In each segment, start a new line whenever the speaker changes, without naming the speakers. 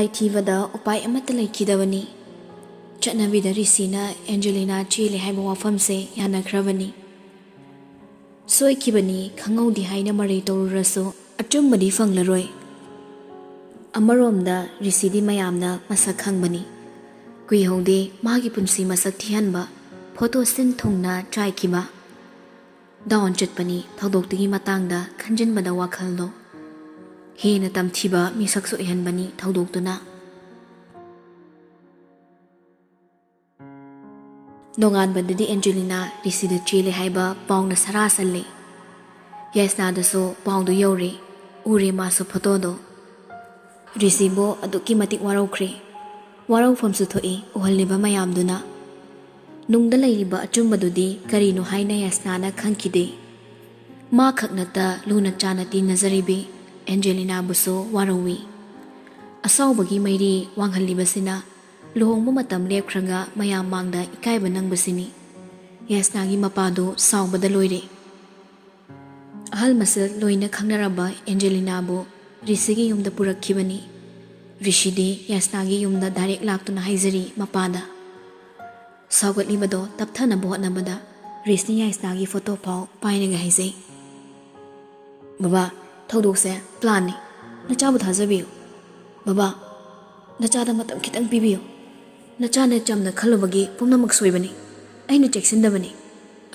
ꯂꯥꯏꯊꯤꯕꯗ ꯎꯄꯥꯏ ꯑꯃꯠꯇ ꯂꯩꯈꯤꯗꯕꯅꯤ꯫ ꯆꯠꯅꯕꯤꯗ ꯔꯤꯁꯤꯅ ꯑꯦꯟꯖꯦꯂꯤꯅꯥ ꯆꯦꯜꯂꯦ ꯍꯥꯏꯕ ꯋꯥꯐꯝꯁꯦ ꯌꯥꯅꯈ꯭ꯔꯕꯅꯤ꯫ ꯁꯣꯏꯈꯤꯕꯅꯤ ꯈꯪꯍꯧꯗꯦ ꯍꯥꯏꯅ ꯃꯔꯩ ꯇꯧꯔꯨꯔꯁꯨ ꯑꯆꯨꯝꯕꯗꯤ ꯐꯪꯂꯔꯣꯏ꯫ ꯑꯃꯔꯣꯝꯗ ꯔꯤꯁꯤꯗꯤ ꯃꯌꯥꯝꯅ ꯃꯁꯛ ꯈꯪꯕꯅꯤ꯫ ꯀꯨꯏꯍꯧꯗꯦ ꯃꯥꯒꯤ ꯄꯨꯟꯁꯤ ꯃꯁꯛ ꯊꯤꯍꯟꯕ ꯐꯣꯇꯣ ꯁꯤꯟ ꯊꯨꯡꯅ ꯆꯥꯏꯈꯤꯕ꯫ ꯗꯥꯎꯟ ꯆꯠꯄꯅꯤ ꯊꯧꯗꯣꯛꯇꯨꯒꯤ ꯃꯇꯥꯡꯗ ꯈꯟꯖꯤꯟꯕꯗ ꯋꯥꯈꯜꯗꯣ ꯍꯦꯟꯅ ꯇꯝꯊꯤꯕ ꯃꯤꯁꯛꯁꯨ ꯑꯣꯏꯍꯟꯕꯅꯤ ꯊꯧꯗꯣꯛꯇꯨꯅ꯫ ꯅꯣꯡꯉꯥꯟꯕꯗꯗꯤ ꯑꯦꯟꯖꯦꯂꯤꯅꯥ ꯔꯤꯁꯤꯗ ꯆꯦꯜꯂꯦ ꯍꯥꯏꯕ ꯄꯥꯎꯅ ꯁꯔꯥꯁꯜꯂꯦ꯫ ꯌꯥꯏꯁꯅꯥꯗꯁꯨ ꯄꯥꯎꯗꯨ ꯌꯧꯔꯦ, ꯎꯔꯦ ꯃꯥꯁꯨ ꯐꯣꯇꯣꯗꯣ꯫ ꯔꯤꯁꯤꯕꯨ ꯑꯗꯨꯛꯀꯤ ꯃꯇꯤꯛ ꯋꯥꯔꯧꯈ꯭ꯔꯦ꯫ ꯋꯥꯔꯧꯐꯝꯁꯨ ꯊꯣꯛꯏ ꯎꯍꯜꯂꯤꯕ ꯃꯌꯥꯝꯗꯨꯅ꯫ ꯅꯨꯡꯗ ꯂꯩꯔꯤꯕ ꯑꯆꯨꯝꯕꯗꯨꯗꯤ ꯀꯔꯤꯅꯣ ꯍꯥꯏꯅ ꯌꯥꯏꯁꯅꯥꯅ ꯈꯪꯈꯤꯗꯦ꯫ ꯃꯥ ꯈꯛꯅꯇ ꯂꯨꯅ ꯆꯥꯅ ꯇꯤꯟꯅꯖꯔꯤꯕꯤ ꯑꯦꯟꯖꯦꯂꯤꯅꯥꯕꯨꯁꯨ ꯋꯥꯔꯧꯏ꯫ ꯑꯁꯥꯎꯕꯒꯤ ꯃꯩꯔꯤ ꯋꯥꯡꯍꯜꯂꯤꯕꯁꯤꯅ ꯂꯨꯍꯣꯡꯕ ꯃꯇꯝ ꯂꯦꯞꯈ꯭ꯔꯒ ꯃꯌꯥꯝ ꯃꯥꯡꯗ ꯏꯀꯥꯏꯕ ꯅꯪꯕꯁꯤꯅꯤ꯫ ꯌꯥꯏꯁꯅꯥꯒꯤ ꯃꯄꯥꯗꯣ ꯁꯥꯎꯕꯗ ꯂꯣꯏꯔꯦ꯫ ꯑꯍꯜ ꯃꯁꯛ ꯂꯣꯏꯅ ꯈꯪꯅꯔꯕ ꯑꯦꯟꯖꯦꯂꯤꯅꯥꯕꯨ ꯔꯤꯁꯤꯒꯤ ꯌꯨꯝꯗ ꯄꯨꯔꯛꯈꯤꯕꯅꯤ꯫ ꯔꯤꯁꯤꯗꯤ ꯌꯥꯏꯁꯅꯥꯒꯤ ꯌꯨꯝꯗ ꯗꯥꯏꯔꯦꯛ ꯂꯥꯛꯇꯨꯅ ꯍꯥꯏꯖꯔꯤ ꯃꯄꯥꯗ꯫ ꯁꯥꯎꯒꯠꯂꯤꯕꯗꯣ ꯇꯞꯊꯅꯕ ꯍꯣꯠꯅꯕꯗ ꯔꯤꯁꯅꯤ ꯌꯥꯏꯁꯅꯥꯒꯤ ꯐꯣꯇꯣ ꯐꯥꯎ ꯄꯥꯏꯔꯒ ꯍꯥꯏꯖꯩ, "ꯕꯕꯥ, ꯊꯧꯗꯣꯛꯁꯦ ꯄ꯭ꯂꯥꯟꯅꯤ, ꯅꯆꯥꯕꯨ ꯊꯥꯖꯕꯤꯌꯨ꯫ ꯕꯕꯥ, ꯅꯆꯥꯗ ꯃꯇꯝ ꯈꯤꯇꯪ ꯄꯤꯕꯤꯌꯨ꯫ ꯅꯆꯥꯅ ꯆꯝꯅ ꯈꯜꯂꯨꯕꯒꯤ ꯄꯨꯝꯅꯃꯛ ꯁꯣꯏꯕꯅꯤ, ꯑꯩꯅ ꯆꯦꯛꯁꯤꯟꯗꯕꯅꯤ꯫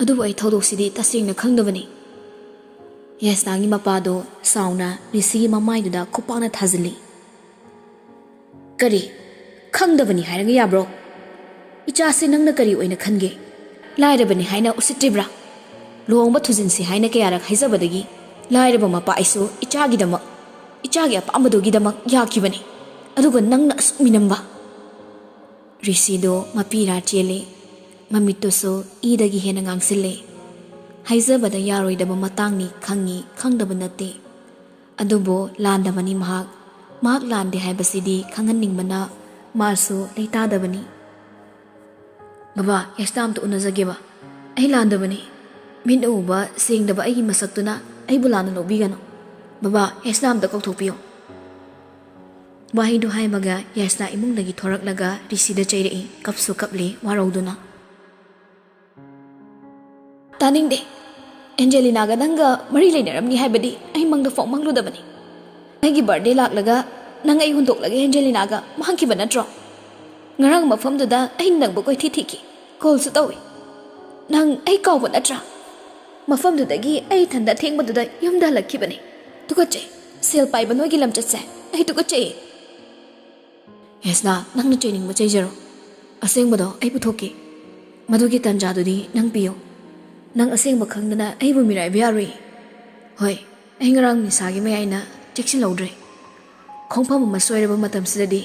ꯑꯗꯨꯕꯨ ꯑꯩ ꯊꯧꯗꯣꯛꯁꯤꯗꯤ ꯇꯁꯦꯡꯅ ꯈꯪꯗꯕꯅꯤ"꯫ ꯌꯥꯏꯁꯅꯥꯒꯤ ꯃꯄꯥꯗꯣ ꯁꯥꯎꯅ ꯔꯤꯁꯤꯒꯤ ꯃꯃꯥꯏꯗꯨꯗ ꯈꯨꯄꯥꯛꯅ ꯊꯥꯖꯤꯜꯂꯤ꯫ "ꯀꯔꯤ? ꯈꯪꯗꯕꯅꯤ ꯍꯥꯏꯔꯒ ꯌꯥꯕ꯭ꯔꯣ? ꯏꯆꯥꯁꯤ ꯅꯪꯅ ꯀꯔꯤ ꯑꯣꯏꯅ ꯈꯟꯒꯦ? ꯂꯥꯏꯔꯕꯅꯤ ꯍꯥꯏꯅ ꯎꯁꯤꯠꯇ꯭ꯔꯤꯕ꯭ꯔꯥ? ꯂꯨꯍꯣꯡꯕ ꯊꯨꯖꯤꯟꯁꯤ ꯍꯥꯏꯅ ꯀꯌꯥꯔꯛ ꯍꯥꯏꯖꯕꯗꯒꯤ ꯂꯥꯏꯔꯕ ꯃꯄꯥ ꯑꯩꯁꯨ ꯏꯆꯥꯒꯤꯗꯃꯛ, ꯏꯆꯥꯒꯤ ꯑꯄꯥꯝꯕꯗꯨꯒꯤꯗꯃꯛ ꯌꯥꯈꯤꯕꯅꯤ, ꯑꯗꯨꯒ ꯅꯪꯅ ꯑꯁꯨꯛ ꯃꯤꯅꯝꯕ"꯫ ꯔꯤꯁꯤꯗꯣ ꯃꯄꯤꯔꯥ ꯆꯦꯜꯂꯦ꯫ ꯃꯃꯤꯠꯇꯨꯁꯨ ꯏꯗꯒꯤ ꯍꯦꯟꯅ ꯉꯥꯡꯁꯤꯜꯂꯦ꯫ ꯍꯥꯏꯖꯕꯗ ꯌꯥꯔꯣꯏꯗꯕ ꯃꯇꯥꯡꯅꯤ ꯈꯪꯉꯤ, ꯈꯪꯗꯕ ꯅꯠꯇꯦ꯫ ꯑꯗꯨꯕꯨ ꯂꯥꯟꯗꯕꯅꯤ ꯃꯍꯥꯛ ꯂꯥꯟꯗꯦ ꯍꯥꯏꯕꯁꯤꯗꯤ ꯈꯪꯍꯟꯅꯤꯡꯕꯅ ꯃꯥꯁꯨ ꯂꯩꯇꯥꯗꯕꯅꯤ꯫ "ꯕꯕꯥ, ꯌꯥꯏꯁꯅꯥ ꯑꯝꯇ ꯎꯅꯖꯒꯦꯕ꯫ ꯑꯩ ꯂꯥꯟꯗꯕꯅꯤ꯫ ꯃꯤꯠꯅ ꯎꯕ ꯁꯦꯡꯗꯕ ꯑꯩꯒꯤ ꯃꯁꯛꯇꯨꯅ ꯑꯩꯕꯨ ꯂꯥꯟꯅ ꯂꯧꯕꯤꯒꯅꯨ꯫ ꯕꯕꯥ, ꯌꯥꯏꯁꯅꯥ ꯑꯝꯇ ꯀꯧꯊꯣꯛꯄꯤꯌꯨ"꯫ ꯋꯥꯍꯩꯗꯨ ꯍꯥꯏꯕꯒ ꯌꯥꯏꯁꯅꯥ ꯏꯃꯨꯡꯗꯒꯤ ꯊꯣꯔꯛꯂꯒ ꯔꯤꯁꯤꯗ ꯆꯩꯔꯛꯏ, ꯀꯞꯁꯨ ꯀꯞꯂꯤ ꯋꯥꯔꯧꯗꯨꯅ꯫ "ꯇꯥꯅꯤꯡꯗꯦ꯫ ꯑꯦꯟꯖꯦꯂꯤꯅꯥꯒ ꯅꯪꯒ ꯃꯔꯤ ꯂꯩꯅꯔꯝꯅꯤ ꯍꯥꯏꯕꯗꯤ ꯑꯩ ꯃꯪꯗ ꯐꯥꯎ ꯃꯪꯂꯨꯗꯕꯅꯤ꯫ ꯑꯩꯒꯤ ꯕꯥꯔꯗꯦ ꯂꯥꯛꯂꯒ ꯅꯪ ꯑꯩ ꯍꯨꯟꯗꯣꯛꯂꯒ ꯑꯦꯟꯖꯦꯂꯤꯅꯥꯒ ꯃꯥꯡꯈꯤꯕ ꯅꯠꯇ꯭ꯔꯣ? ꯉꯔꯥꯡ ꯃꯐꯝꯗꯨꯗ ꯑꯩꯅ ꯅꯪꯕꯨ ꯀꯣꯏꯊꯤ ꯊꯤꯈꯤ, ꯀꯣꯜꯁꯨ ꯇꯧꯏ꯫ ꯅꯪ ꯑꯩ ꯀꯥꯎꯕ ꯅꯠꯇ꯭ꯔꯥ? ꯃꯐꯝꯗꯨꯗꯒꯤ ꯑꯩ ꯏꯊꯟꯗ ꯑꯊꯦꯡꯕꯗꯨꯗ ꯌꯨꯝꯗ ꯍꯜꯂꯛꯈꯤꯕꯅꯤ꯫ ꯇꯨꯀꯠꯆꯩ, ꯁꯦꯜ ꯄꯥꯏꯕ ꯅꯣꯏꯒꯤ ꯂꯝꯆꯠꯁꯦ ꯑꯩ ꯇꯨꯀꯠꯆꯩꯌꯦ"꯫ "ꯌꯥꯏꯁꯅꯥ, ꯅꯪꯅ ꯆꯩꯅꯤꯡꯕ ꯆꯩꯖꯔꯣ꯫ ꯑꯁꯦꯡꯕꯗꯣ ꯑꯩ ꯄꯨꯊꯣꯛꯀꯦ꯫ ꯃꯗꯨꯒꯤ ꯇꯥꯟꯖꯥꯗꯨꯗꯤ ꯅꯪ ꯄꯤꯌꯨ꯫ ꯅꯪ ꯑꯁꯦꯡꯕ ꯈꯪꯗꯅ ꯑꯩꯕꯨ ꯃꯤꯔꯥꯏꯕ ꯌꯥꯔꯣꯏ꯫ ꯍꯣꯏ, ꯑꯩ ꯉꯔꯥꯡ ꯅꯤꯁꯥꯒꯤ ꯃꯌꯥꯏꯅ ꯆꯦꯛꯁꯤꯜꯍꯧꯗ꯭ꯔꯦ꯫ ꯈꯣꯡꯐꯝ ꯑꯃ ꯁꯣꯏꯔꯕ ꯃꯇꯝꯁꯤꯗꯗꯤ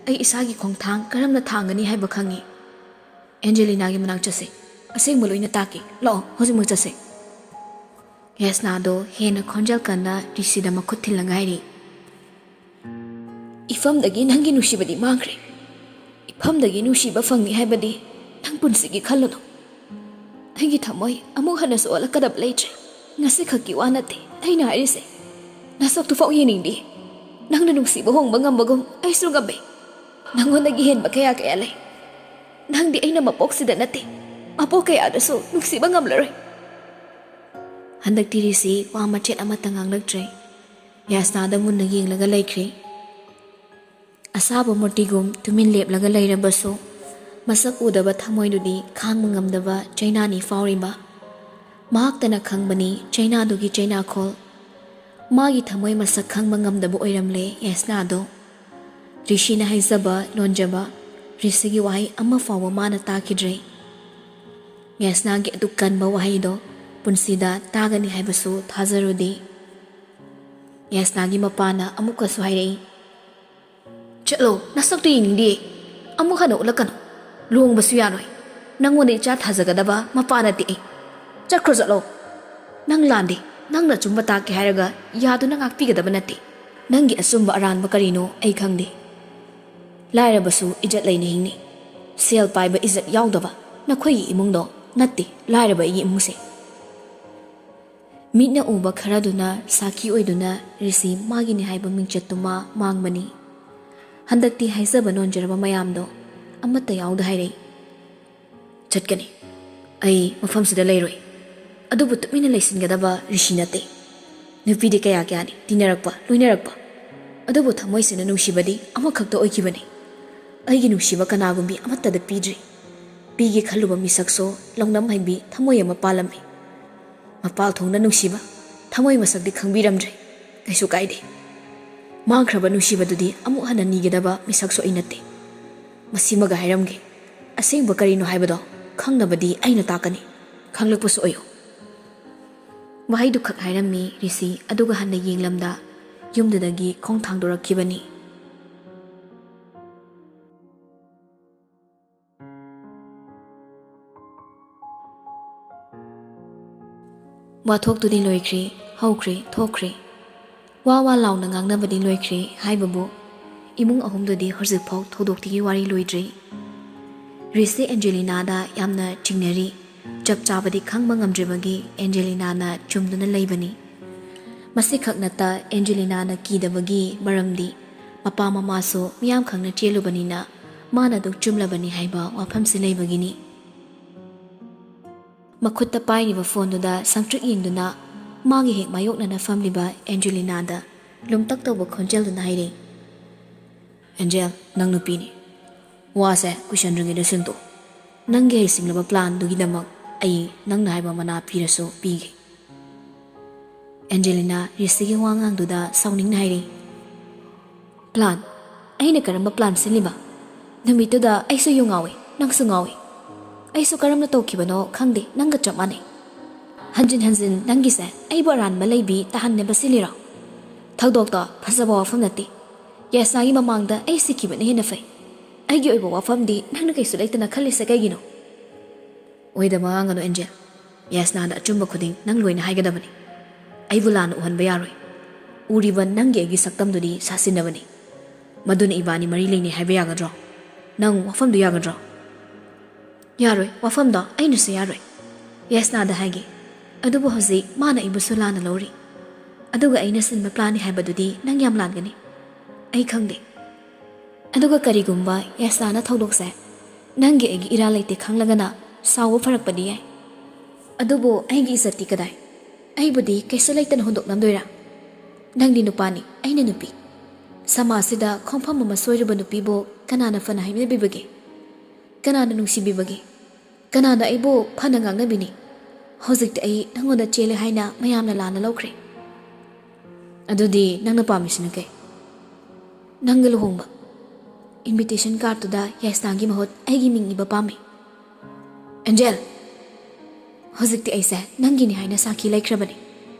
ꯑꯩ ꯏꯁꯥꯒꯤ ꯈꯣꯡꯊꯥꯡ ꯀꯔꯝꯅ ꯊꯥꯡꯒꯅꯤ ꯍꯥꯏꯕ ꯈꯪꯉꯤ꯫ ꯑꯦꯟꯖꯦꯂꯤꯅꯥꯒꯤ ꯃꯅꯥꯛ ꯆꯠꯁꯦ, ꯑꯁꯦꯡꯕ ꯂꯣꯏꯅ ꯇꯥꯛꯀꯦ꯫ ꯂꯥꯛꯑꯣ, ꯍꯧꯖꯤꯛꯃꯛ ꯆꯠꯁꯦ"꯫ ꯌꯥꯏꯁꯅꯥꯗꯣ ꯍꯦꯟꯅ ꯈꯣꯟꯖꯦꯜ ꯀꯟꯅ ꯔꯤꯁꯤꯗ ꯃꯈꯨꯠ ꯊꯤꯜꯂꯒ ꯍꯥꯏꯔꯤ, "ꯏꯐꯝꯗꯒꯤ ꯅꯪꯒꯤ ꯅꯨꯡꯁꯤꯕꯗꯤ ꯃꯥꯡꯈ꯭ꯔꯦ꯫ ꯏꯐꯝꯗꯒꯤ ꯅꯨꯡꯁꯤꯕ ꯐꯪꯏ ꯍꯥꯏꯕꯗꯤ ꯅꯪ ꯄꯨꯟꯁꯤꯒꯤ ꯈꯜꯂꯨꯅꯨ꯫ ꯑꯩꯒꯤ ꯊꯃꯣꯏ ꯑꯃꯨꯛ ꯍꯟꯅꯁꯨ ꯑꯣꯜꯂꯛꯀꯗꯕ ꯂꯩꯇ꯭ꯔꯦ꯫ ꯉꯁꯤ ꯈꯛꯀꯤ ꯋꯥ ꯅꯠꯇꯦ ꯑꯩꯅ ꯍꯥꯏꯔꯤꯁꯦ꯫ ꯅꯁꯛꯇꯨꯐꯥꯎ ꯌꯦꯡꯅꯤꯡꯗꯦ꯫ ꯅꯪꯅ ꯅꯨꯡꯁꯤꯕ ꯍꯣꯡꯕ ꯉꯝꯕꯒꯨꯝ ꯑꯩꯁꯨ ꯉꯝꯃꯦ꯫ ꯅꯪꯉꯣꯟꯗꯒꯤ ꯍꯦꯟꯕ ꯀꯌꯥ ꯂꯩ꯫ ꯅꯪꯗꯤ ꯑꯩꯅ ꯃꯄꯣꯛꯁꯤꯗ ꯅꯠꯇꯦ, ꯃꯄꯣꯛ ꯀꯌꯥꯗꯁꯨ ꯅꯨꯡꯁꯤꯕ ꯉꯝꯂꯔꯣꯏ"꯫ ꯍꯟꯗꯛꯇꯤ ꯔꯤꯁꯤ ꯋꯥ ꯃꯆꯦꯠ ꯑꯃꯠꯇ ꯉꯥꯡꯂꯛꯇ꯭ꯔꯦ꯫ ꯌꯥꯏꯁꯅꯥꯗ ꯃꯨꯟꯅ ꯌꯦꯡꯂꯒ ꯂꯩꯈ꯭ꯔꯦ꯫ ꯑꯁꯥꯕ ꯃꯨꯔꯇꯤꯒꯨꯝ ꯇꯨꯃꯤꯟ ꯂꯦꯞꯂꯒ ꯂꯩꯔꯕꯁꯨ ꯃꯁꯛ ꯎꯗꯕ ꯊꯃꯣꯏꯗꯨꯗꯤ ꯈꯥꯡꯕ ꯉꯝꯗꯕ ꯆꯩꯅꯥꯅꯤ ꯐꯥꯎꯔꯤꯕ꯫ ꯃꯍꯥꯛꯇꯅ ꯈꯪꯕꯅꯤ ꯆꯩꯅꯥꯗꯨꯒꯤ ꯆꯩꯅꯥꯈꯣꯜ꯫ ꯃꯥꯒꯤ ꯊꯃꯣꯏ ꯃꯁꯛ ꯈꯪꯕ ꯉꯝꯗꯕ ꯑꯣꯏꯔꯝꯂꯦ ꯌꯥꯏꯁꯅꯥꯗꯣ꯫ ꯔꯤꯁꯤꯅ ꯍꯥꯏꯖꯕ ꯂꯣꯟꯖꯕ ꯔꯤꯁꯤꯒꯤ ꯋꯥꯍꯩ ꯑꯃ ꯐꯥꯎꯕ ꯃꯥꯅ ꯇꯥꯈꯤꯗ꯭ꯔꯦ꯫ ꯌꯥꯏꯁꯅꯥꯒꯤ ꯑꯗꯨꯛ ꯀꯟꯕ ꯋꯥꯍꯩꯗꯣ ꯄꯨꯟꯁꯤꯗ ꯇꯥꯒꯅꯤ ꯍꯥꯏꯕꯁꯨ ꯊꯥꯖꯔꯨꯗꯦ꯫ ꯌꯥꯏꯁꯅꯥꯒꯤ ꯃꯄꯥꯅ ꯑꯃꯨꯛꯀꯁꯨ ꯍꯥꯏꯔꯛꯏ, "ꯆꯠꯂꯣ, ꯅꯁꯛꯇꯨ ꯌꯦꯡꯅꯤꯡꯗꯦ꯫ ꯑꯃꯨꯛ ꯍꯟꯅ ꯎꯠꯂꯛꯀꯅꯨ꯫ ꯂꯨꯍꯣꯡꯕꯁꯨ ꯌꯥꯔꯣꯏ꯫ ꯅꯪꯉꯣꯟꯗ ꯏꯆꯥ ꯊꯥꯖꯒꯗꯕ ꯃꯄꯥ ꯅꯠꯇꯦ ꯑꯩ꯫ ꯆꯠꯈ꯭ꯔꯣ, ꯆꯠꯂꯣ꯫ ꯅꯪ ꯂꯥꯟꯗꯦ, ꯅꯪꯅ ꯑꯆꯨꯝꯕ ꯇꯥꯛꯀꯦ ꯍꯥꯏꯔꯒ ꯌꯥꯗꯨꯅ ꯉꯥꯛꯄꯤꯒꯗꯕ ꯅꯠꯇꯦ꯫ ꯅꯪꯒꯤ ꯑꯆꯨꯝꯕ ꯑꯔꯥꯟꯕ ꯀꯔꯤꯅꯣ ꯑꯩ ꯈꯪꯗꯦ꯫ ꯂꯥꯏꯔꯕꯁꯨ ꯏꯖꯠ ꯂꯩꯅ ꯍꯤꯡꯅꯤ꯫ ꯁꯦꯜ ꯄꯥꯏꯕ ꯏꯖꯠ ꯌꯥꯎꯗꯕ ꯅꯈꯣꯏꯒꯤ ꯏꯃꯨꯡꯗꯣ ꯅꯠꯇꯦ ꯂꯥꯏꯔꯕ ꯑꯩꯒꯤ ꯏꯃꯨꯡꯁꯦ"꯫ ꯃꯤꯠꯅ ꯎꯕ ꯈꯔꯗꯨꯅ ꯁꯥꯈꯤ ꯑꯣꯏꯗꯨꯅ ꯔꯤꯁꯤ ꯃꯥꯒꯤꯅꯤ ꯍꯥꯏꯕ ꯃꯤꯡꯆꯠꯇꯨꯃ ꯃꯥꯡꯕꯅꯤ꯫ ꯍꯟꯗꯛꯇꯤ ꯍꯥꯏꯖꯕ ꯅꯣꯟꯖꯔꯕ ꯃꯌꯥꯝꯗꯣ ꯑꯃꯠꯇ ꯌꯥꯎꯗ ꯍꯥꯏꯔꯛꯏ꯫ ꯆꯠꯀꯅꯤ, ꯑꯩ ꯃꯐꯝꯁꯤꯗ ꯂꯩꯔꯣꯏ, ꯑꯗꯨꯕꯨ ꯇꯨꯃꯤꯟꯅ ꯂꯩꯁꯤꯟꯒꯗꯕ ꯔꯤꯁꯤ ꯅꯠꯇꯦ꯫ ꯅꯨꯄꯤꯗꯤ ꯀꯌꯥ ꯀꯌꯥꯅꯤ ꯇꯤꯟꯅꯔꯛꯄ ꯂꯣꯏꯅꯔꯛꯄ, ꯑꯗꯨꯕꯨ ꯊꯃꯣꯏꯁꯤꯅ ꯅꯨꯡꯁꯤꯕꯗꯤ ꯑꯃꯈꯛꯇ ꯑꯣꯏꯈꯤꯕꯅꯤ꯫ ꯑꯩꯒꯤ ꯅꯨꯡꯁꯤꯕ ꯀꯅꯥꯒꯨꯝꯕꯤ ꯑꯃꯠꯇꯗ ꯄꯤꯗ꯭ꯔꯤ꯫ ꯄꯤꯒꯦ ꯈꯜꯂꯨꯕ ꯃꯤꯁꯛꯁꯨ ꯂꯧꯅꯝ ꯍꯩꯕꯤ ꯊꯃꯣꯏ ꯑꯃ ꯄꯥꯜꯂꯝꯃꯤ꯫ ꯃꯄꯥꯜ ꯊꯣꯡꯅ ꯅꯨꯡꯁꯤꯕ, ꯊꯃꯣꯏ ꯃꯁꯛꯇꯤ ꯈꯪꯕꯤꯔꯝꯗ꯭ꯔꯦ꯫ ꯀꯩꯁꯨ ꯀꯥꯏꯗꯦ, ꯃꯥꯡꯈ꯭ꯔꯕ ꯅꯨꯡꯁꯤꯕꯗꯨꯗꯤ ꯑꯃꯨꯛ ꯍꯟꯅ ꯅꯤꯒꯗꯕ ꯃꯤꯁꯛꯁꯨ ꯑꯩ ꯅꯠꯇꯦ꯫ ꯃꯁꯤꯃꯒ ꯍꯥꯏꯔꯝꯒꯦ, ꯑꯁꯦꯡꯕ ꯀꯔꯤꯅꯣ ꯍꯥꯏꯕꯗꯣ ꯈꯪꯅꯕꯗꯤ ꯑꯩꯅ ꯇꯥꯛꯀꯅꯤ, ꯈꯪꯂꯛꯄꯁꯨ ꯑꯣꯏꯌꯨ꯫ ꯋꯥꯍꯩꯗꯨꯈꯛ ꯍꯥꯏꯔꯝꯃꯤ ꯔꯤꯁꯤ, ꯑꯗꯨꯒ ꯍꯟꯅ ꯌꯦꯡꯂꯝꯗ ꯌꯨꯝꯗꯨꯗꯒꯤ ꯈꯣꯡ ꯊꯥꯡꯗꯣꯔꯛꯈꯤꯕꯅꯤ꯫ ꯋꯥꯊꯣꯛꯇꯨꯗꯤ ꯂꯣꯏꯈ꯭ꯔꯦ, ꯍꯧꯈ꯭ꯔꯦ, ꯊꯣꯛꯈ꯭ꯔꯦ꯫ ꯋꯥ ꯋꯥ ꯂꯥꯎꯅ ꯉꯥꯡꯅꯕꯗꯤ ꯂꯣꯏꯈ꯭ꯔꯦ ꯍꯥꯏꯕꯕꯨ ꯏꯃꯨꯡ ꯑꯍꯨꯝꯗꯨꯗꯤ ꯍꯧꯖꯤꯛꯐꯥꯎ ꯊꯧꯗꯣꯛꯇꯨꯒꯤ ꯋꯥꯔꯤ ꯂꯣꯏꯗ꯭ꯔꯤ꯫ ꯔꯤꯁꯤ ꯑꯦꯟꯖꯦꯂꯤꯅꯥꯗ ꯌꯥꯝꯅ ꯆꯤꯡꯅꯔꯤ꯫ ꯆꯞ ꯆꯥꯕꯗꯤ ꯈꯪꯕ ꯉꯝꯗ꯭ꯔꯤꯕꯒꯤ ꯑꯦꯟꯖꯦꯂꯤꯅꯥꯅ ꯆꯨꯝꯗꯨꯅ ꯂꯩꯕꯅꯤ꯫ ꯃꯁꯤꯈꯛ ꯅꯠꯇ ꯑꯦꯟꯖꯦꯂꯤꯅꯥꯅ ꯀꯤꯗꯕꯒꯤ ꯃꯔꯝꯗꯤ ꯃꯄꯥ ꯃꯃꯥꯁꯨ ꯃꯤꯌꯥꯝ ꯈꯪꯅ ꯆꯦꯜꯂꯨꯕꯅꯤꯅ ꯃꯥꯅ ꯑꯗꯨ ꯆꯨꯝꯂꯕꯅꯤ ꯍꯥꯏꯕ ꯋꯥꯐꯝꯁꯤ ꯂꯩꯕꯒꯤꯅꯤ꯫ ꯃꯈꯨꯠꯇ ꯄꯥꯏꯔꯤꯕ ꯐꯣꯟꯗꯨꯗ ꯁꯪꯇ꯭ꯔꯤꯛ ꯌꯦꯡꯗꯨꯅ ꯃꯥꯒꯤ ꯍꯦꯛ ꯃꯥꯌꯣꯛꯅꯅ ꯐꯝꯂꯤꯕ ꯑꯦꯟꯖꯦꯂꯤꯅꯥꯗ ꯂꯨꯝꯇꯛ ꯇꯧꯕ ꯈꯣꯟꯖꯦꯜꯗꯨꯅ ꯍꯥꯏꯔꯛꯏ, ꯑꯦꯟꯖꯦꯜ, ꯅꯪ ꯅꯨꯄꯤꯅꯤ, ꯋꯥꯁꯦ ꯀꯨꯏꯁꯟꯗ꯭ꯔꯤꯉꯩꯗ ꯁꯤꯡꯗꯣꯛ꯫ ꯅꯪꯒꯤ ꯍꯩꯁꯤꯡꯂꯕ ꯄ꯭ꯂꯥꯟꯗꯨꯒꯤꯗꯃꯛ ꯑꯩ ꯅꯪꯅ ꯍꯥꯏꯕ ꯃꯅꯥ ꯄꯤꯔꯁꯨ ꯄꯤꯒꯦ꯫ ꯑꯦꯟꯖꯦꯂꯤꯅꯥ ꯔꯤꯁꯤꯒꯤ ꯋꯥꯉꯥꯡꯗꯨꯗ ꯁꯥꯎꯅꯤꯡꯅ ꯍꯥꯏꯔꯛꯏ, ꯄ꯭ꯂꯥꯟ? ꯑꯩꯅ ꯀꯔꯝꯕ ꯄ꯭ꯂꯥꯟ ꯁꯤꯜꯂꯤꯕ? ꯅꯨꯃꯤꯠꯇꯨꯗ ꯑꯩꯁꯨ ꯌꯨ ꯉꯥꯎꯏ, ꯅꯪꯁꯨ ꯉꯥꯎꯏ꯫ ꯑꯩꯁꯨ ꯀꯔꯝꯅ ꯇꯧꯈꯤꯕꯅꯣ ꯈꯪꯗꯦ, ꯅꯪꯒ ꯆꯞ ꯃꯥꯟꯅꯩ꯫ ꯍꯟꯖꯤꯟ ꯍꯟꯖꯤꯟ ꯅꯪꯒꯤꯁꯦ ꯑꯩꯕꯨ ꯑꯔꯥꯟꯕ ꯂꯩꯕꯤ ꯇꯥꯍꯟꯅꯕ ꯁꯤꯜꯂꯤꯔꯣ? ꯊꯧꯗꯣꯛꯇꯣ ꯐꯖꯕ ꯋꯥꯐꯝ ꯅꯠꯇꯦ꯫ ꯌꯥꯁꯅꯥꯒꯤ ꯃꯃꯥꯡꯗ ꯑꯩ ꯁꯤꯈꯤꯕꯅ ꯍꯦꯟꯅ ꯐꯩ꯫ ꯑꯩꯒꯤ ꯑꯣꯏꯕ ꯋꯥꯐꯝꯗꯤ ꯅꯪꯅ ꯀꯩꯁꯨ ꯂꯩꯇꯅ ꯈꯜꯂꯤꯁꯦ ꯀꯩꯒꯤꯅꯣ? ꯑꯣꯏꯗꯕ ꯉꯥꯡꯒꯅꯨ ꯑꯦꯟꯖꯦꯜ, ꯌꯥꯁꯅꯥꯗ ꯑꯆꯨꯝꯕ ꯈꯨꯗꯤꯡ ꯅꯪ ꯂꯣꯏꯅ ꯍꯥꯏꯒꯗꯕꯅꯤ꯫ ꯑꯩꯕꯨ ꯂꯥꯟꯅ ꯎꯍꯟꯕ ꯌꯥꯔꯣꯏ꯫ ꯎꯔꯤꯕ ꯅꯪꯒꯤ ꯑꯩꯒꯤ ꯁꯛꯇꯝꯗꯨꯗꯤ ꯁꯥꯁꯤꯟꯅꯕꯅꯤ, ꯃꯗꯨꯅ ꯏꯕꯥꯅꯤ ꯃꯔꯤ ꯂꯩꯅꯩ ꯍꯥꯏꯕ ꯌꯥꯒꯗ꯭ꯔꯣ? ꯅꯪ ꯋꯥꯐꯝꯗꯨ ꯌꯥꯒꯗ꯭ꯔꯣ? ꯌꯥꯔꯣꯏ, ꯋꯥꯐꯝꯗꯣ ꯑꯩꯅꯁꯨ ꯌꯥꯔꯣꯏ꯫ ꯌꯥꯁꯅꯥꯗ ꯍꯥꯏꯒꯦ, ꯑꯗꯨꯕꯨ ꯍꯧꯖꯤꯛ ꯃꯥꯅ ꯑꯩꯕꯨꯁꯨ ꯂꯥꯟꯅ ꯂꯧꯔꯤ꯫ ꯑꯗꯨꯒ ꯑꯩꯅ ꯁꯤꯟꯕ ꯄ꯭ꯂꯥꯟꯅꯤ ꯍꯥꯏꯕꯗꯨꯗꯤ ꯅꯪ ꯌꯥꯝ ꯂꯥꯟꯒꯅꯤ꯫ ꯑꯩ ꯈꯪꯗꯦ꯫ ꯑꯗꯨꯒ ꯀꯔꯤꯒꯨꯝꯕ ꯌꯥꯁꯅꯥꯅ ꯊꯧꯗꯣꯛꯁꯦ ꯅꯪꯒꯤ ꯑꯩꯒꯤ ꯏꯔꯥꯜ ꯂꯩꯇꯦ ꯈꯪꯂꯒꯅ ꯁꯥꯎꯕ ꯐꯔꯛꯄꯗꯤ ꯌꯥꯏ꯫ ꯑꯗꯨꯕꯨ ꯑꯩꯒꯤ ꯏꯖꯠꯇꯤ ꯀꯗꯥꯏ? ꯑꯩꯕꯨꯗꯤ ꯀꯩꯁꯨ ꯂꯩꯇꯅ ꯍꯨꯟꯗꯣꯛꯂꯝꯗꯣꯏꯔꯥ? ꯅꯪꯗꯤ ꯅꯨꯄꯥꯅꯤ, ꯑꯩꯅ ꯅꯨꯄꯤ꯫ ꯁꯃꯥꯖꯁꯤꯗ ꯈꯣꯡꯐꯝ ꯑꯃ ꯁꯣꯏꯔꯕ ꯅꯨꯄꯤꯕꯨ ꯀꯅꯥꯅ ꯐꯅ ꯍꯥꯏꯅꯕꯤꯕꯒꯦ? ꯀꯅꯥꯅ ꯅꯨꯡꯁꯤꯕꯤꯕꯒꯦ? ꯀꯅꯥꯅ ꯑꯩꯕꯨ ꯐꯅ ꯉꯥꯡꯅꯕꯤꯅꯤ? ꯍꯧꯖꯤꯛꯇꯤ ꯑꯩ ꯅꯪꯉꯣꯟꯗ ꯆꯦꯜꯂꯦ ꯍꯥꯏꯅ ꯃꯌꯥꯝꯅ ꯂꯥꯟꯅ ꯂꯧꯈ꯭ꯔꯦ꯫ ꯑꯗꯨꯗꯤ ꯅꯪꯅ ꯄꯥꯝꯃꯤꯁꯤꯅ ꯀꯩ? ꯅꯪꯒ ꯂꯨꯍꯣꯡꯕ꯫ ꯏꯟꯚꯤꯇꯦꯁꯟ ꯀꯥꯔꯠꯇꯨꯗ ꯌꯥꯁꯅꯥꯒꯤ ꯃꯍꯨꯠ ꯑꯩꯒꯤ ꯃꯤꯡ ꯏꯕ ꯄꯥꯝꯃꯤ꯫ ꯑꯦꯟꯖꯦꯜ, ꯍꯧꯖꯤꯛꯇꯤ ꯑꯩꯁꯦ ꯅꯪꯒꯤꯅꯤ ꯍꯥꯏꯅ ꯁꯥꯈꯤ ꯂꯩꯈ꯭ꯔꯕꯅꯤ꯫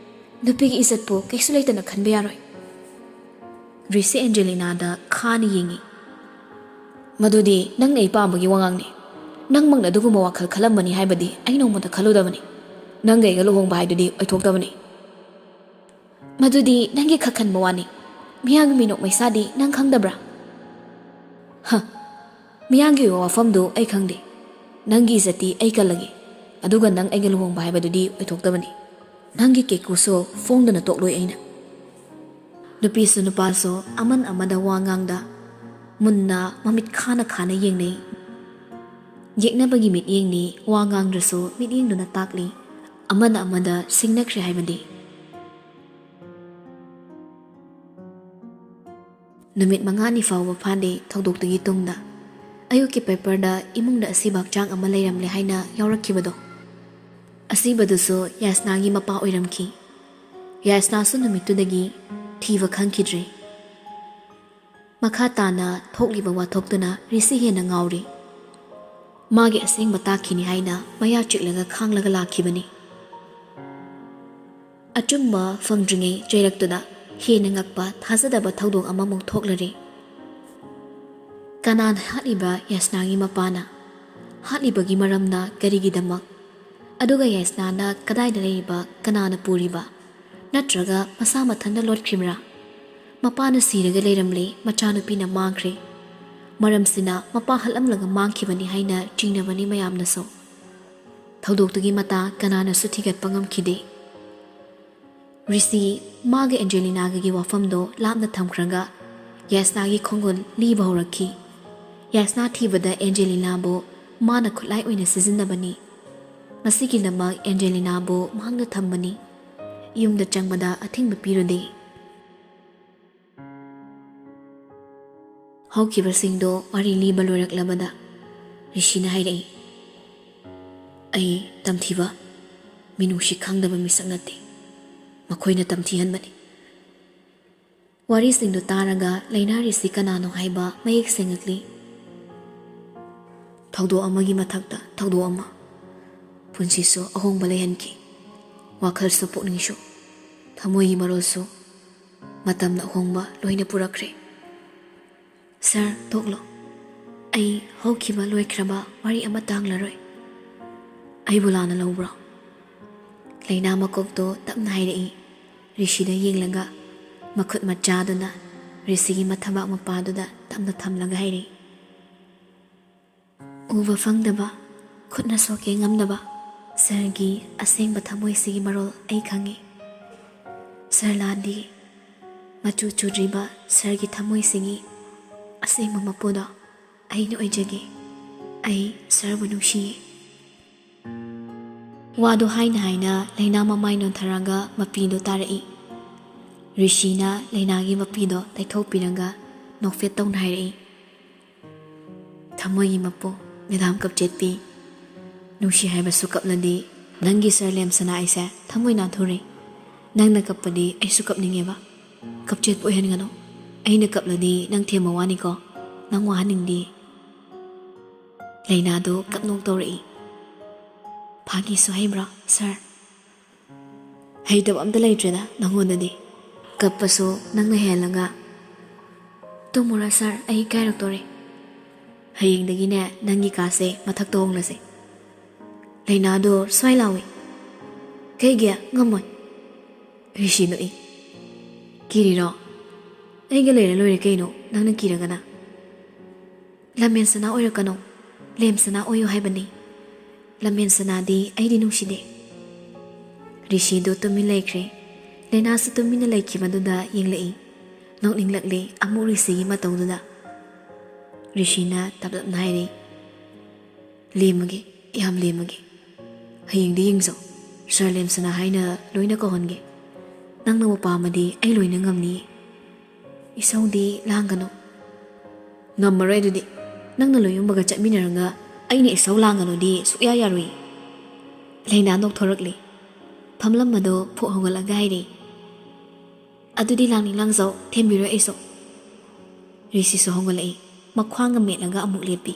ꯅꯨꯄꯤꯒꯤ ꯏꯖꯠꯄꯨ ꯀꯩꯁꯨ ꯂꯩꯇꯅ ꯈꯟꯕ ꯌꯥꯔꯣꯏ꯫ ꯔꯤꯁꯤ ꯑꯦꯟꯖꯦꯂꯤꯅꯥꯗ ꯈꯥꯅ ꯌꯦꯡꯉꯤ꯫ ꯃꯗꯨꯗꯤ ꯅꯪꯅ ꯑꯩ ꯄꯥꯝꯕꯒꯤ ꯋꯥꯉꯥꯡꯅꯤ꯫ ꯅꯪꯃꯛꯅ ꯑꯗꯨꯒꯨꯝꯕ ꯋꯥꯈꯜ ꯈꯜꯂꯝꯕꯅꯤ ꯍꯥꯏꯕꯗꯤ ꯑꯩ ꯅꯣꯡꯃꯇ ꯈꯜꯂꯨꯗꯕꯅꯤ꯫ ꯅꯪꯒ ꯑꯩꯒ ꯂꯨꯍꯣꯡꯕ ꯍꯥꯏꯗꯨꯗꯤ ꯑꯣꯏꯊꯣꯛꯇꯕꯅꯤ꯫ ꯃꯗꯨꯗꯤ ꯅꯪꯒꯤ ꯈꯟꯕ ꯋꯥꯅꯤ꯫ ꯃꯤꯌꯥꯝꯒꯤ ꯃꯤꯅꯣꯛ ꯃꯩꯁꯥꯗꯤ ꯅꯪ ꯈꯪꯗꯕ꯭ꯔꯥ? ꯃꯤꯌꯥꯝꯒꯤ ꯑꯣꯏꯕ ꯋꯥꯐꯝꯗꯨ ꯑꯩ ꯈꯪꯗꯦ꯫ ꯅꯪꯒꯤ ꯏꯖꯠꯇꯤ ꯑꯩ ꯀꯜꯂꯒꯦ, ꯑꯗꯨꯒ ꯅꯪ ꯑꯩꯒ ꯂꯨꯍꯣꯡꯕ ꯍꯥꯏꯕꯗꯨꯗꯤ ꯑꯣꯏꯊꯣꯛꯇꯕꯅꯤ꯫ ꯅꯪꯒꯤ ꯀꯦꯀꯨꯁꯨ ꯐꯣꯡꯗꯅ ꯇꯣꯛꯂꯣꯏ ꯑꯩꯅ꯫ ꯅꯨꯄꯤꯁꯨ ꯅꯨꯄꯥꯁꯨ ꯑꯃꯟ ꯑꯃꯗ ꯋꯥ ꯉꯥꯡꯗ ꯃꯨꯟꯅ ꯃꯃꯤꯠ ꯈꯥꯅ ꯈꯥꯅ ꯌꯦꯡꯅꯩ꯫ ꯌꯦꯛꯅꯕꯒꯤ ꯃꯤꯠꯌꯦꯡꯅꯤ, ꯋꯥ ꯉꯥꯡꯗ꯭ꯔꯁꯨ ꯃꯤꯠꯌꯦꯡꯗꯨꯅ ꯇꯥꯛꯂꯤ ꯑꯃꯅ ꯑꯃꯗ ꯁꯤꯡꯅꯈ꯭ꯔꯦ ꯍꯥꯏꯕꯗꯤ꯫ ꯅꯨꯃꯤꯠ 5ꯅꯤ ꯐꯥꯎꯕ ꯐꯥꯗꯦ ꯊꯧꯗꯣꯛꯇꯨꯒꯤ ꯇꯨꯡꯗ ꯑꯌꯨꯛꯀꯤ ꯄꯦꯄꯔꯗ ꯏꯃꯨꯡꯗ ꯑꯁꯤꯕ ꯍꯛꯆꯥꯡ ꯑꯃ ꯂꯩꯔꯝꯂꯦ ꯍꯥꯏꯅ ꯌꯥꯎꯔꯛꯈꯤꯕꯗꯣ꯫ ꯑꯁꯤꯕꯗꯨꯁꯨ ꯌꯥꯁꯅꯥꯒꯤ ꯃꯄꯥ ꯑꯣꯏꯔꯝꯈꯤ꯫ ꯌꯥꯁꯅꯥꯁꯨ ꯅꯨꯃꯤꯠꯇꯨꯗꯒꯤ ꯊꯤꯕ ꯈꯪꯈꯤꯗ꯭ꯔꯦ꯫ ꯃꯈꯥ ꯇꯥꯅ ꯊꯣꯛꯂꯤꯕ ꯋꯥꯊꯣꯛꯇꯨꯅ ꯔꯤꯁꯤ ꯍꯦꯟꯅ ꯉꯥꯎꯔꯤ꯫ ꯃꯥꯒꯤ ꯑꯁꯦꯡꯕ ꯇꯥꯛꯈꯤꯅꯤ ꯍꯥꯏꯅ ꯃꯌꯥ ꯆꯤꯛꯂꯒ ꯈꯥꯡꯂꯒ ꯂꯥꯛꯈꯤꯕꯅꯤ꯫ ꯑꯆꯨꯝꯕ ꯐꯪꯗ꯭ꯔꯤꯉꯩ ꯆꯩꯔꯛꯇꯨꯗ ꯍꯦꯟꯅ ꯉꯛꯄ ꯊꯥꯖꯗꯕ ꯊꯧꯗꯣꯛ ꯑꯃꯃꯨꯛ ꯊꯣꯛꯂꯔꯤ꯫ ꯀꯅꯥꯅ ꯍꯥꯠꯂꯤꯕ ꯌꯥꯁꯅꯥꯒꯤ ꯃꯄꯥꯅ? ꯍꯥꯠꯂꯤꯕꯒꯤ ꯃꯔꯝꯅ ꯀꯔꯤꯒꯤꯗꯃꯛ? ꯑꯗꯨꯒ ꯌꯥꯁꯅꯥꯅ ꯀꯗꯥꯏꯗ ꯂꯩꯔꯤꯕ, ꯀꯅꯥꯅ ꯄꯨꯔꯤꯕ? ꯅꯠꯇ꯭ꯔꯒ ꯃꯁꯥ ꯃꯊꯟꯇ ꯂꯣꯠꯈ꯭ꯔꯤꯕ꯭ꯔꯥ? ꯃꯄꯥꯅ ꯁꯤꯔꯒ ꯂꯩꯔꯝꯂꯦ, ꯃꯆꯥꯅꯨꯄꯤꯅ ꯃꯥꯡꯈ꯭ꯔꯦ꯫ ꯃꯔꯝꯁꯤꯅ ꯃꯄꯥ ꯍꯥꯠꯂꯝꯂꯒ ꯃꯥꯡꯈꯤꯕꯅꯤ ꯍꯥꯏꯅ ꯆꯤꯡꯅꯕꯅꯤ ꯃꯌꯥꯝꯅꯁꯨ꯫ ꯊꯧꯗꯣꯛꯇꯨꯒꯤ ꯃꯇꯥ ꯀꯅꯥꯅꯁꯨ ꯊꯤꯒꯠꯄ ꯉꯝꯈꯤꯗꯦ꯫ ꯔꯤꯁꯤ ꯃꯥꯒ ꯑꯦꯟꯖꯦꯂꯤꯅꯥꯒꯒꯤ ꯋꯥꯐꯝꯗꯣ ꯂꯥꯞꯅ ꯊꯝꯈ꯭ꯔꯒ ꯌꯥꯁꯅꯥꯒꯤ ꯈꯣꯡꯒꯨꯜ ꯂꯤꯕ ꯍꯧꯔꯛꯈꯤ꯫ ꯌꯥꯁꯅꯥ ꯊꯤꯕꯗ ꯑꯦꯟꯖꯦꯂꯤꯅꯥꯕꯨ ꯃꯥꯅ ꯈꯨꯠꯂꯥꯏ ꯑꯣꯏꯅ ꯁꯤꯖꯤꯟꯅꯕꯅꯤ꯫ ꯃꯁꯤꯒꯤꯗꯃꯛ ꯑꯦꯟꯖꯦꯂꯤꯅꯥꯕꯨ ꯃꯍꯥꯛꯅ ꯊꯝꯕꯅꯤ꯫ ꯌꯨꯝꯗ ꯆꯪꯕꯗ ꯑꯊꯤꯡꯕ ꯄꯤꯔꯨꯗꯦ꯫ ꯍꯧꯈꯤꯕꯁꯤꯡꯗꯣ ꯋꯥꯔꯤ ꯂꯤꯕ ꯂꯣꯏꯔꯛꯂꯕꯗ ꯔꯤꯁꯤꯅ ꯍꯥꯏꯔꯛꯏ, ꯑꯩ ꯇꯝꯊꯤꯕ ꯃꯤꯅꯨꯡꯁꯤ ꯈꯪꯗꯕ ꯃꯤꯁꯛ ꯅꯠꯇꯦ, ꯃꯈꯣꯏꯅ ꯇꯝꯊꯤꯍꯟꯕꯅꯤ꯫ ꯋꯥꯔꯤꯁꯤꯡꯗꯨ ꯇꯥꯔꯒ ꯂꯩꯅꯥꯔꯤꯁꯤ ꯀꯅꯥꯅꯣ ꯍꯥꯏꯕ ꯃꯌꯦꯛ ꯁꯦꯡꯉꯛꯂꯤ꯫ ꯊꯧꯗꯣꯛ ꯑꯃꯒꯤ ꯃꯊꯛꯇ ꯊꯧꯗꯣꯛ ꯑꯃ, ꯄꯨꯟꯁꯤꯁꯨ ꯑꯍꯣꯡꯕ ꯂꯩꯍꯟꯈꯤ, ꯋꯥꯈꯜꯁꯨ ꯄꯨꯛꯅꯤꯡꯁꯨ ꯊꯃꯣꯏꯒꯤ ꯃꯔꯣꯜꯁꯨ ꯃꯇꯝꯅ ꯑꯍꯣꯡꯕ ꯂꯣꯏꯅ ꯄꯨꯔꯛꯈ꯭ꯔꯦ꯫ ꯁꯥꯔ ꯇꯣꯛꯂꯣ, ꯑꯩ ꯍꯧꯈꯤꯕ ꯂꯣꯏꯈ꯭ꯔꯕ ꯋꯥꯔꯤ ꯑꯃ ꯇꯥꯡꯂꯔꯣꯏ꯫ ꯑꯩꯕꯨ ꯂꯥꯟꯅ ꯂꯧꯕ꯭ꯔꯣ? ꯂꯩꯅꯥ ꯃꯀꯣꯛꯇꯣ ꯇꯞꯅ ꯍꯥꯏꯔꯛꯏ, ꯔꯤꯁꯤꯗ ꯌꯦꯡꯂꯒ ꯃꯈꯨꯠ ꯃꯆꯥꯗꯨꯅ ꯔꯤꯁꯤꯒꯤ ꯃꯊꯕꯥꯛ ꯃꯄꯥꯗꯨꯗ ꯇꯞꯅ ꯊꯝꯂꯒ ꯍꯥꯏꯔꯛꯏ, ꯎꯕ ꯐꯪꯗꯕ, ꯈꯨꯠꯅ ꯁꯣꯛꯀꯦ ꯉꯝꯗꯕ ꯁꯥꯔꯒꯤ ꯑꯁꯦꯡꯕ ꯊꯃꯣꯏꯁꯤꯒꯤ ꯃꯔꯣꯜ ꯑꯩ ꯈꯪꯉꯤ꯫ ꯁꯥꯔ ꯂꯥꯟꯗꯤ ꯃꯆꯨ ꯆꯨꯗ꯭ꯔꯤꯕ ꯁꯥꯔꯒꯤ ꯊꯃꯣꯏꯁꯤꯒꯤ ꯑꯁꯦꯡꯕ ꯃꯄꯨꯗꯣ ꯑꯩꯅ ꯑꯣꯏꯖꯒꯦ꯫ ꯑꯩ ꯁꯥꯔꯕꯨ ꯅꯨꯡꯁꯤꯌꯦ꯫ ꯋꯥꯗꯨ ꯍꯥꯏꯅ ꯍꯥꯏꯅ ꯂꯩꯅꯥ ꯃꯃꯥꯏ ꯅꯣꯟꯊꯔꯒ ꯃꯄꯤꯗꯣ ꯇꯥꯔꯛꯏ꯫ ꯔꯤꯁꯤꯅ ꯂꯩꯅꯥꯒꯤ ꯃꯄꯤꯗꯣ ꯇꯩꯊꯣꯛꯄꯤꯔꯒ ꯅꯣꯛꯐꯦꯠ ꯇꯧꯅ ꯍꯥꯏꯔꯛꯏ, ꯊꯃꯣꯏꯒꯤ ꯃꯄꯨ ꯃꯦꯗꯥꯝ ꯀꯞꯆꯦꯠꯄꯤ, ꯅꯨꯡꯁꯤ ꯍꯥꯏꯕꯁꯨ ꯀꯞꯂꯗꯤ ꯅꯪꯒꯤ ꯁꯥꯔ ꯂꯦꯝꯁꯅꯥ ꯑꯩꯁꯦ ꯊꯃꯣꯏ ꯅꯥꯟꯊꯨꯔꯦ꯫ ꯅꯪꯅ ꯀꯞꯄꯗꯤ ꯑꯩꯁꯨ ꯀꯞꯅꯤꯡꯉꯦꯕ, ꯀꯞꯆꯦꯠꯄ ꯑꯣꯏꯍꯟꯒꯅꯨ꯫ ꯑꯩꯅ ꯀꯞꯂꯗꯤ ꯅꯪ ꯊꯦꯝꯕ ꯋꯥꯅꯤꯀꯣ, ꯅꯪ ꯋꯥꯍꯟꯅꯤꯡꯗꯦ꯫ ꯂꯩꯅꯥꯗꯣ ꯀꯞꯅꯣꯛ ꯇꯧꯔꯛꯏ, ꯐꯥꯒꯤꯁꯨ ꯍꯩꯕ꯭ꯔꯣ ꯁꯥꯔ? ꯍꯩꯇꯕ ꯑꯝꯇ ꯂꯩꯇ꯭ꯔꯦꯗ ꯅꯪꯉꯣꯟꯗꯗꯤ, ꯀꯞꯄꯁꯨ ꯅꯪꯅ ꯍꯦꯜꯂꯒ꯫ ꯇꯨꯝꯃꯨꯔꯣ ꯁꯥꯔ, ꯑꯩ ꯏꯀꯥꯏꯔꯛꯇꯣꯔꯦ꯫ ꯍꯌꯦꯡꯗꯒꯤꯅꯦ ꯅꯪꯒꯤ ꯀꯥꯁꯦ ꯃꯊꯛꯇ ꯍꯣꯡꯂꯁꯦ꯫ ꯂꯩꯅꯥꯗꯣ ꯁ꯭ꯋꯥꯏ ꯂꯥꯎꯏ꯫ ꯀꯩꯒꯤ ꯉꯝꯃꯣꯏ? ꯔꯤꯁꯤ ꯅꯣꯛꯏ, ꯀꯤꯔꯤꯔꯣ? ꯑꯩꯒ ꯂꯩꯔ ꯂꯣꯏꯔꯦ ꯀꯩꯅꯣ, ꯅꯪꯅ ꯀꯤꯔꯒꯅ꯫ ꯂꯝꯃꯦꯟꯁꯅꯥ ꯑꯣꯏꯔꯛꯀꯅꯣ, ꯂꯦꯝꯁꯅꯥ ꯑꯣꯏꯌꯨ ꯍꯥꯏꯕꯅꯤ꯫ ꯂꯝꯃꯦꯟꯁꯅꯥꯗꯤ ꯑꯩꯗꯤ ꯅꯨꯡꯁꯤꯗꯦ꯫ ꯔꯤꯁꯤꯗꯣ ꯇꯨꯃꯤꯟ ꯂꯩꯈ꯭ꯔꯦ꯫ ꯂꯩꯅꯥꯁꯨ ꯇꯨꯃꯤꯟꯅ ꯂꯩꯈꯤꯕꯗꯨꯗ ꯌꯦꯡꯂꯛꯏ, ꯅꯣꯛꯅꯤꯡꯂꯛꯂꯤ ꯑꯃꯨꯛ ꯔꯤꯁꯤꯒꯤ ꯃꯇꯧꯗꯨꯗ꯫ ꯔꯤꯁꯤꯅ ꯇꯞꯂꯞꯅ ꯍꯥꯏꯔꯛꯏ, ꯂꯦꯝꯃꯒꯦ, ꯌꯥꯝ ꯂꯦꯝꯃꯒꯦ꯫ ꯍꯌꯦꯡꯗꯤ ꯌꯦꯡꯖꯧ, ꯁꯥꯔ ꯂꯦꯝꯁꯅꯥ ꯍꯥꯏꯅ ꯂꯣꯏꯅ ꯀꯧꯍꯟꯒꯦ꯫ ꯅꯪꯅꯕꯨ ꯄꯥꯝꯃꯗꯤ ꯑꯩ ꯂꯣꯏꯅ ꯉꯝꯅꯤꯌꯦ꯫ ꯏꯁꯧꯗꯤ ꯂꯥꯡꯒꯅꯨ꯫ ꯉꯝꯃꯔꯣꯏ ꯑꯗꯨꯗꯤ, ꯅꯪꯅ ꯂꯣꯏꯌꯨꯝꯕꯒ ꯆꯠꯃꯤꯟꯅꯔꯒ ꯑꯩꯅ ꯏꯁꯧ ꯂꯥꯡꯒꯅꯨꯗꯤ ꯁꯨꯛꯌꯥ ꯌꯥꯔꯣꯏ꯫ ꯂꯩꯅꯥ ꯅꯣꯛꯊꯣꯔꯛꯂꯤ꯫ ꯐꯝꯂꯝꯕꯗꯣ ꯐꯨꯛ ꯍꯧꯒꯠꯂꯒ ꯍꯥꯏꯔꯛꯏ, ꯑꯗꯨꯗꯤ ꯂꯥꯡꯅꯤꯡ ꯂꯥꯡꯖꯧ, ꯊꯦꯝꯕꯤꯔꯣꯏ ꯑꯩꯁꯨ꯫ ꯔꯤꯁꯤꯁꯨ ꯍꯧꯒꯠꯂꯛꯏ, ꯃꯈ꯭ꯋꯥꯡꯒ ꯃꯦꯠꯂꯒ ꯑꯃꯨꯛ ꯂꯦꯞꯄꯤ꯫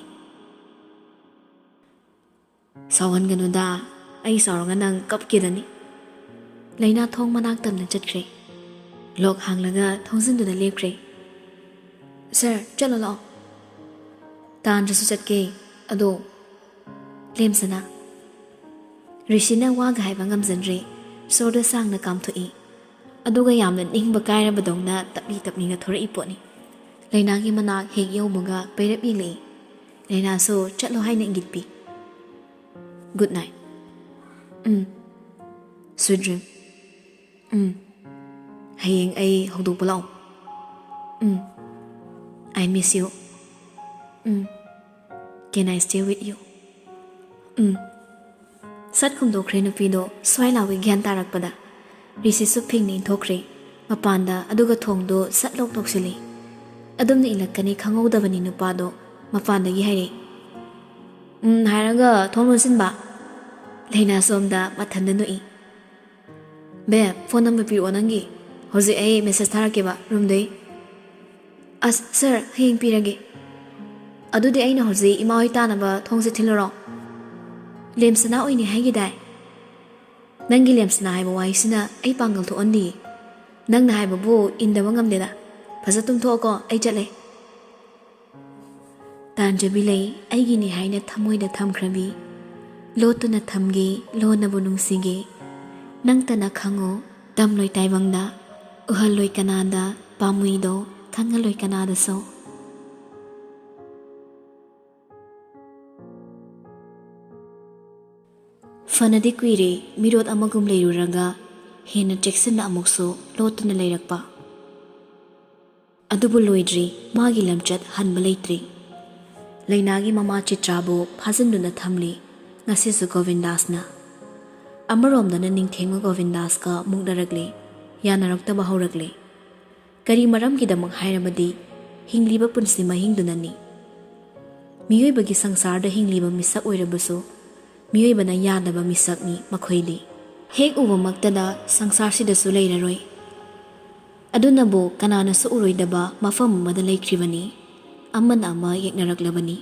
ꯁꯥꯎꯍꯟꯒꯅꯨꯗ, ꯑꯩ ꯁꯥꯎꯔꯒ ꯅꯪ ꯀꯞꯀꯦꯗꯅꯤ꯫ ꯂꯩꯅꯥ ꯊꯣꯡ ꯃꯅꯥꯛ ꯇꯝꯅ ꯆꯠꯈ꯭ꯔꯦ꯫ ꯂꯣꯛ ꯍꯥꯡꯂꯒ ꯊꯣꯡꯖꯤꯟꯗꯨꯅ ꯂꯦꯞꯈ꯭ꯔꯦ꯫ ꯁꯥꯔ ꯆꯠꯂꯣ ꯂꯥꯛꯑꯣ꯫ ꯇꯥꯟꯗ꯭ꯔꯁꯨ ꯆꯠꯀꯦ, ꯑꯗꯣ ꯂꯦꯝꯁꯅꯥ꯫ ꯔꯤꯁꯤꯅ ꯋꯥꯒ ꯍꯥꯏꯕ ꯉꯝꯖꯗ꯭ꯔꯦ, ꯁꯣꯔꯗ ꯁꯥꯡꯅ ꯀꯥꯝꯊꯣꯛꯏ, ꯑꯗꯨꯒ ꯌꯥꯝꯅ ꯅꯤꯡꯕ ꯀꯥꯏꯔꯕꯗꯧꯅ ꯇꯞꯂꯤ ꯇꯞꯂꯤꯅ ꯊꯣꯔꯛꯏ ꯄꯣꯠꯅꯤ꯫ ꯂꯩꯅꯥꯒꯤ ꯃꯅꯥꯛ ꯍꯦꯛ ꯌꯧꯕꯒ ꯄꯩꯔꯞ ꯌꯦꯡꯂꯛꯏ꯫ ꯂꯩꯅꯥꯁꯨ ꯆꯠꯂꯣ ꯍꯥꯏꯅ ꯏꯪꯒꯤꯠ ꯄꯤ꯫ Good night. Sweet dream. ꯍꯌꯦꯡ ꯑꯩ ꯍꯧꯗꯣꯛꯄ ꯂꯥꯛꯑꯣ꯫ I miss you. Can I stay with you? ꯁꯠ ꯈꯨꯝꯗꯣꯛꯈ꯭ꯔꯦ ꯅꯨꯄꯤꯗꯣ ꯁ꯭ꯋꯥꯏ ꯂꯥꯎꯋꯤ ꯒ꯭ꯌꯥꯟ ꯇꯥꯔꯛꯄꯗ꯫ ꯔꯤꯁꯤꯁꯨ ꯐꯤꯡꯅ ꯏꯟꯊꯣꯛꯈ꯭ꯔꯦ ꯃꯄꯥꯟꯗ, ꯑꯗꯨꯒ ꯊꯣꯡꯗꯣ ꯁꯠ ꯂꯣꯛ ꯇꯧꯁꯤꯜꯂꯤ꯫ ꯑꯗꯨꯝꯅ ꯏꯜꯂꯛꯀꯅꯤ ꯈꯪꯍꯧꯗꯕꯅꯤ ꯅꯨꯄꯥꯗꯣ ꯃꯄꯥꯟꯗꯒꯤ ꯍꯥꯏꯔꯛꯏ, ꯍꯥꯏꯔꯒ ꯊꯣꯡ ꯂꯣꯟꯁꯤꯟꯕ꯫ ꯂꯩꯅꯥ ꯁꯣꯝꯗ ꯃꯊꯟꯗ ꯅꯣꯛꯏ, ꯕꯦꯕ ꯐꯣꯟ ꯅꯝꯕꯔ ꯄꯤꯔꯛꯑꯣ ꯅꯪꯒꯤ, ꯍꯧꯖꯤꯛ ꯑꯩ ꯃꯦꯁꯦꯖ ꯊꯥꯔꯛꯀꯦꯕ ꯔꯨꯝꯗꯩ꯫ ꯑꯁ ꯁꯥꯔ ꯍꯌꯦꯡ ꯄꯤꯔꯒꯦ꯫ ꯑꯗꯨꯗꯤ ꯑꯩꯅ ꯍꯧꯖꯤꯛ ꯏꯃꯥ ꯍꯣꯏ ꯇꯥꯅꯕ ꯊꯣꯡꯁꯦ ꯊꯤꯜꯂꯨꯔꯣ? ꯂꯦꯝꯁꯅꯥ ꯑꯣꯏꯅꯤ ꯍꯥꯏꯒꯤꯗꯥꯏ? ꯅꯪꯒꯤ ꯂꯦꯝꯁꯅꯥ ꯍꯥꯏꯕ ꯋꯥꯍꯩꯁꯤꯅ ꯑꯩ ꯄꯥꯡꯒꯜ ꯊꯣꯛꯍꯟꯗꯤꯌꯦ꯫ ꯅꯪꯅ ꯍꯥꯏꯕꯕꯨ ꯏꯟꯗꯕ ꯉꯝꯗꯦꯗ꯫ ꯐꯖ ꯇꯨꯝꯊꯣꯛꯑꯣꯀꯣ, ꯑꯩ ꯆꯠꯂꯦ꯫ ꯇꯥꯟꯖꯕꯤ ꯂꯩ ꯑꯩꯒꯤꯅꯤ ꯍꯥꯏꯅ ꯊꯃꯣꯏꯗ ꯊꯝꯈ꯭ꯔꯕꯤ, ꯂꯣꯠꯇꯨꯅ ꯊꯝꯒꯦ ꯂꯣꯟꯅꯕꯨ ꯅꯨꯡꯁꯤꯒꯦ, ꯅꯪꯇꯅ ꯈꯪꯉꯣ ꯇꯝꯂꯣꯏ ꯇꯥꯏꯕꯪꯗ, ꯎꯍꯜꯂꯣꯏ ꯀꯅꯥꯗ ꯄꯥꯝꯃꯨꯏꯗꯣ, ꯈꯪꯍꯜꯂꯣꯏ ꯀꯅꯥꯗꯁꯨ꯫ ꯐꯅꯗꯤ ꯀꯨꯏꯔꯦ ꯃꯤꯔꯣꯠ ꯑꯃꯒꯨꯝ ꯂꯩꯔꯨꯔꯒ ꯍꯦꯟꯅ ꯆꯦꯛꯁꯤꯟꯅ ꯑꯃꯨꯛꯁꯨ ꯂꯣꯠꯇꯨꯅ ꯂꯩꯔꯛꯄ꯫ ꯑꯗꯨꯕꯨ ꯂꯣꯏꯗ꯭ꯔꯤ ꯃꯥꯒꯤ ꯂꯝꯆꯠ ꯍꯟꯕ ꯂꯩꯇ꯭ꯔꯤ ꯂꯩꯅꯥꯒꯤ ꯃꯃꯥ ꯆꯤꯇ꯭ꯔꯥꯕꯨ ꯐꯥꯖꯤꯟꯗꯨꯅ ꯊꯝꯂꯤ ꯉꯁꯤꯁꯨ ꯒꯣꯕꯤꯟꯗꯥꯁꯅ ꯑꯃꯔꯣꯝꯗꯅ ꯅꯤꯡꯊꯦꯝꯒ ꯒꯣꯕꯤꯟꯗꯥꯁꯀ ꯃꯨꯛꯅꯔꯛꯂꯤ ꯌꯥꯅꯔꯛꯇꯕ ꯍꯧꯔꯛꯂꯤ ꯀꯔꯤ ꯃꯔꯝꯒꯤꯗꯃꯛ ꯍꯥꯏꯔꯕꯗꯤ ꯍꯤꯡꯂꯤꯕ ꯄꯨꯟꯁꯤ ꯃꯍꯤꯡꯗꯨꯅꯅꯤ ꯃꯤꯑꯣꯏꯕꯒꯤ ꯁꯪꯁꯥꯔꯗ ꯍꯤꯡꯂꯤꯕ ꯃꯤꯁꯛ ꯑꯣꯏꯔꯕꯁꯨ ꯃꯤꯑꯣꯏꯕꯅ ꯌꯥꯗꯕ ꯃꯤꯁꯛꯅꯤ ꯃꯈꯣꯏꯗꯤ ꯍꯦꯛ ꯎꯕꯃꯛꯇꯗ ꯁꯪꯁꯥꯔꯁꯤꯗꯁꯨ ꯂꯩꯔꯔꯣꯏ ꯑꯗꯨꯅꯕꯨ ꯀꯅꯥꯅꯁꯨ ꯎꯔꯣꯏꯗꯕ ꯃꯐꯝ ꯑꯃꯗ ꯂꯩꯈ꯭ꯔꯤꯕꯅꯤ ꯑꯃꯅ ꯑꯃ ꯌꯦꯛꯅꯔꯛꯂꯕꯅꯤ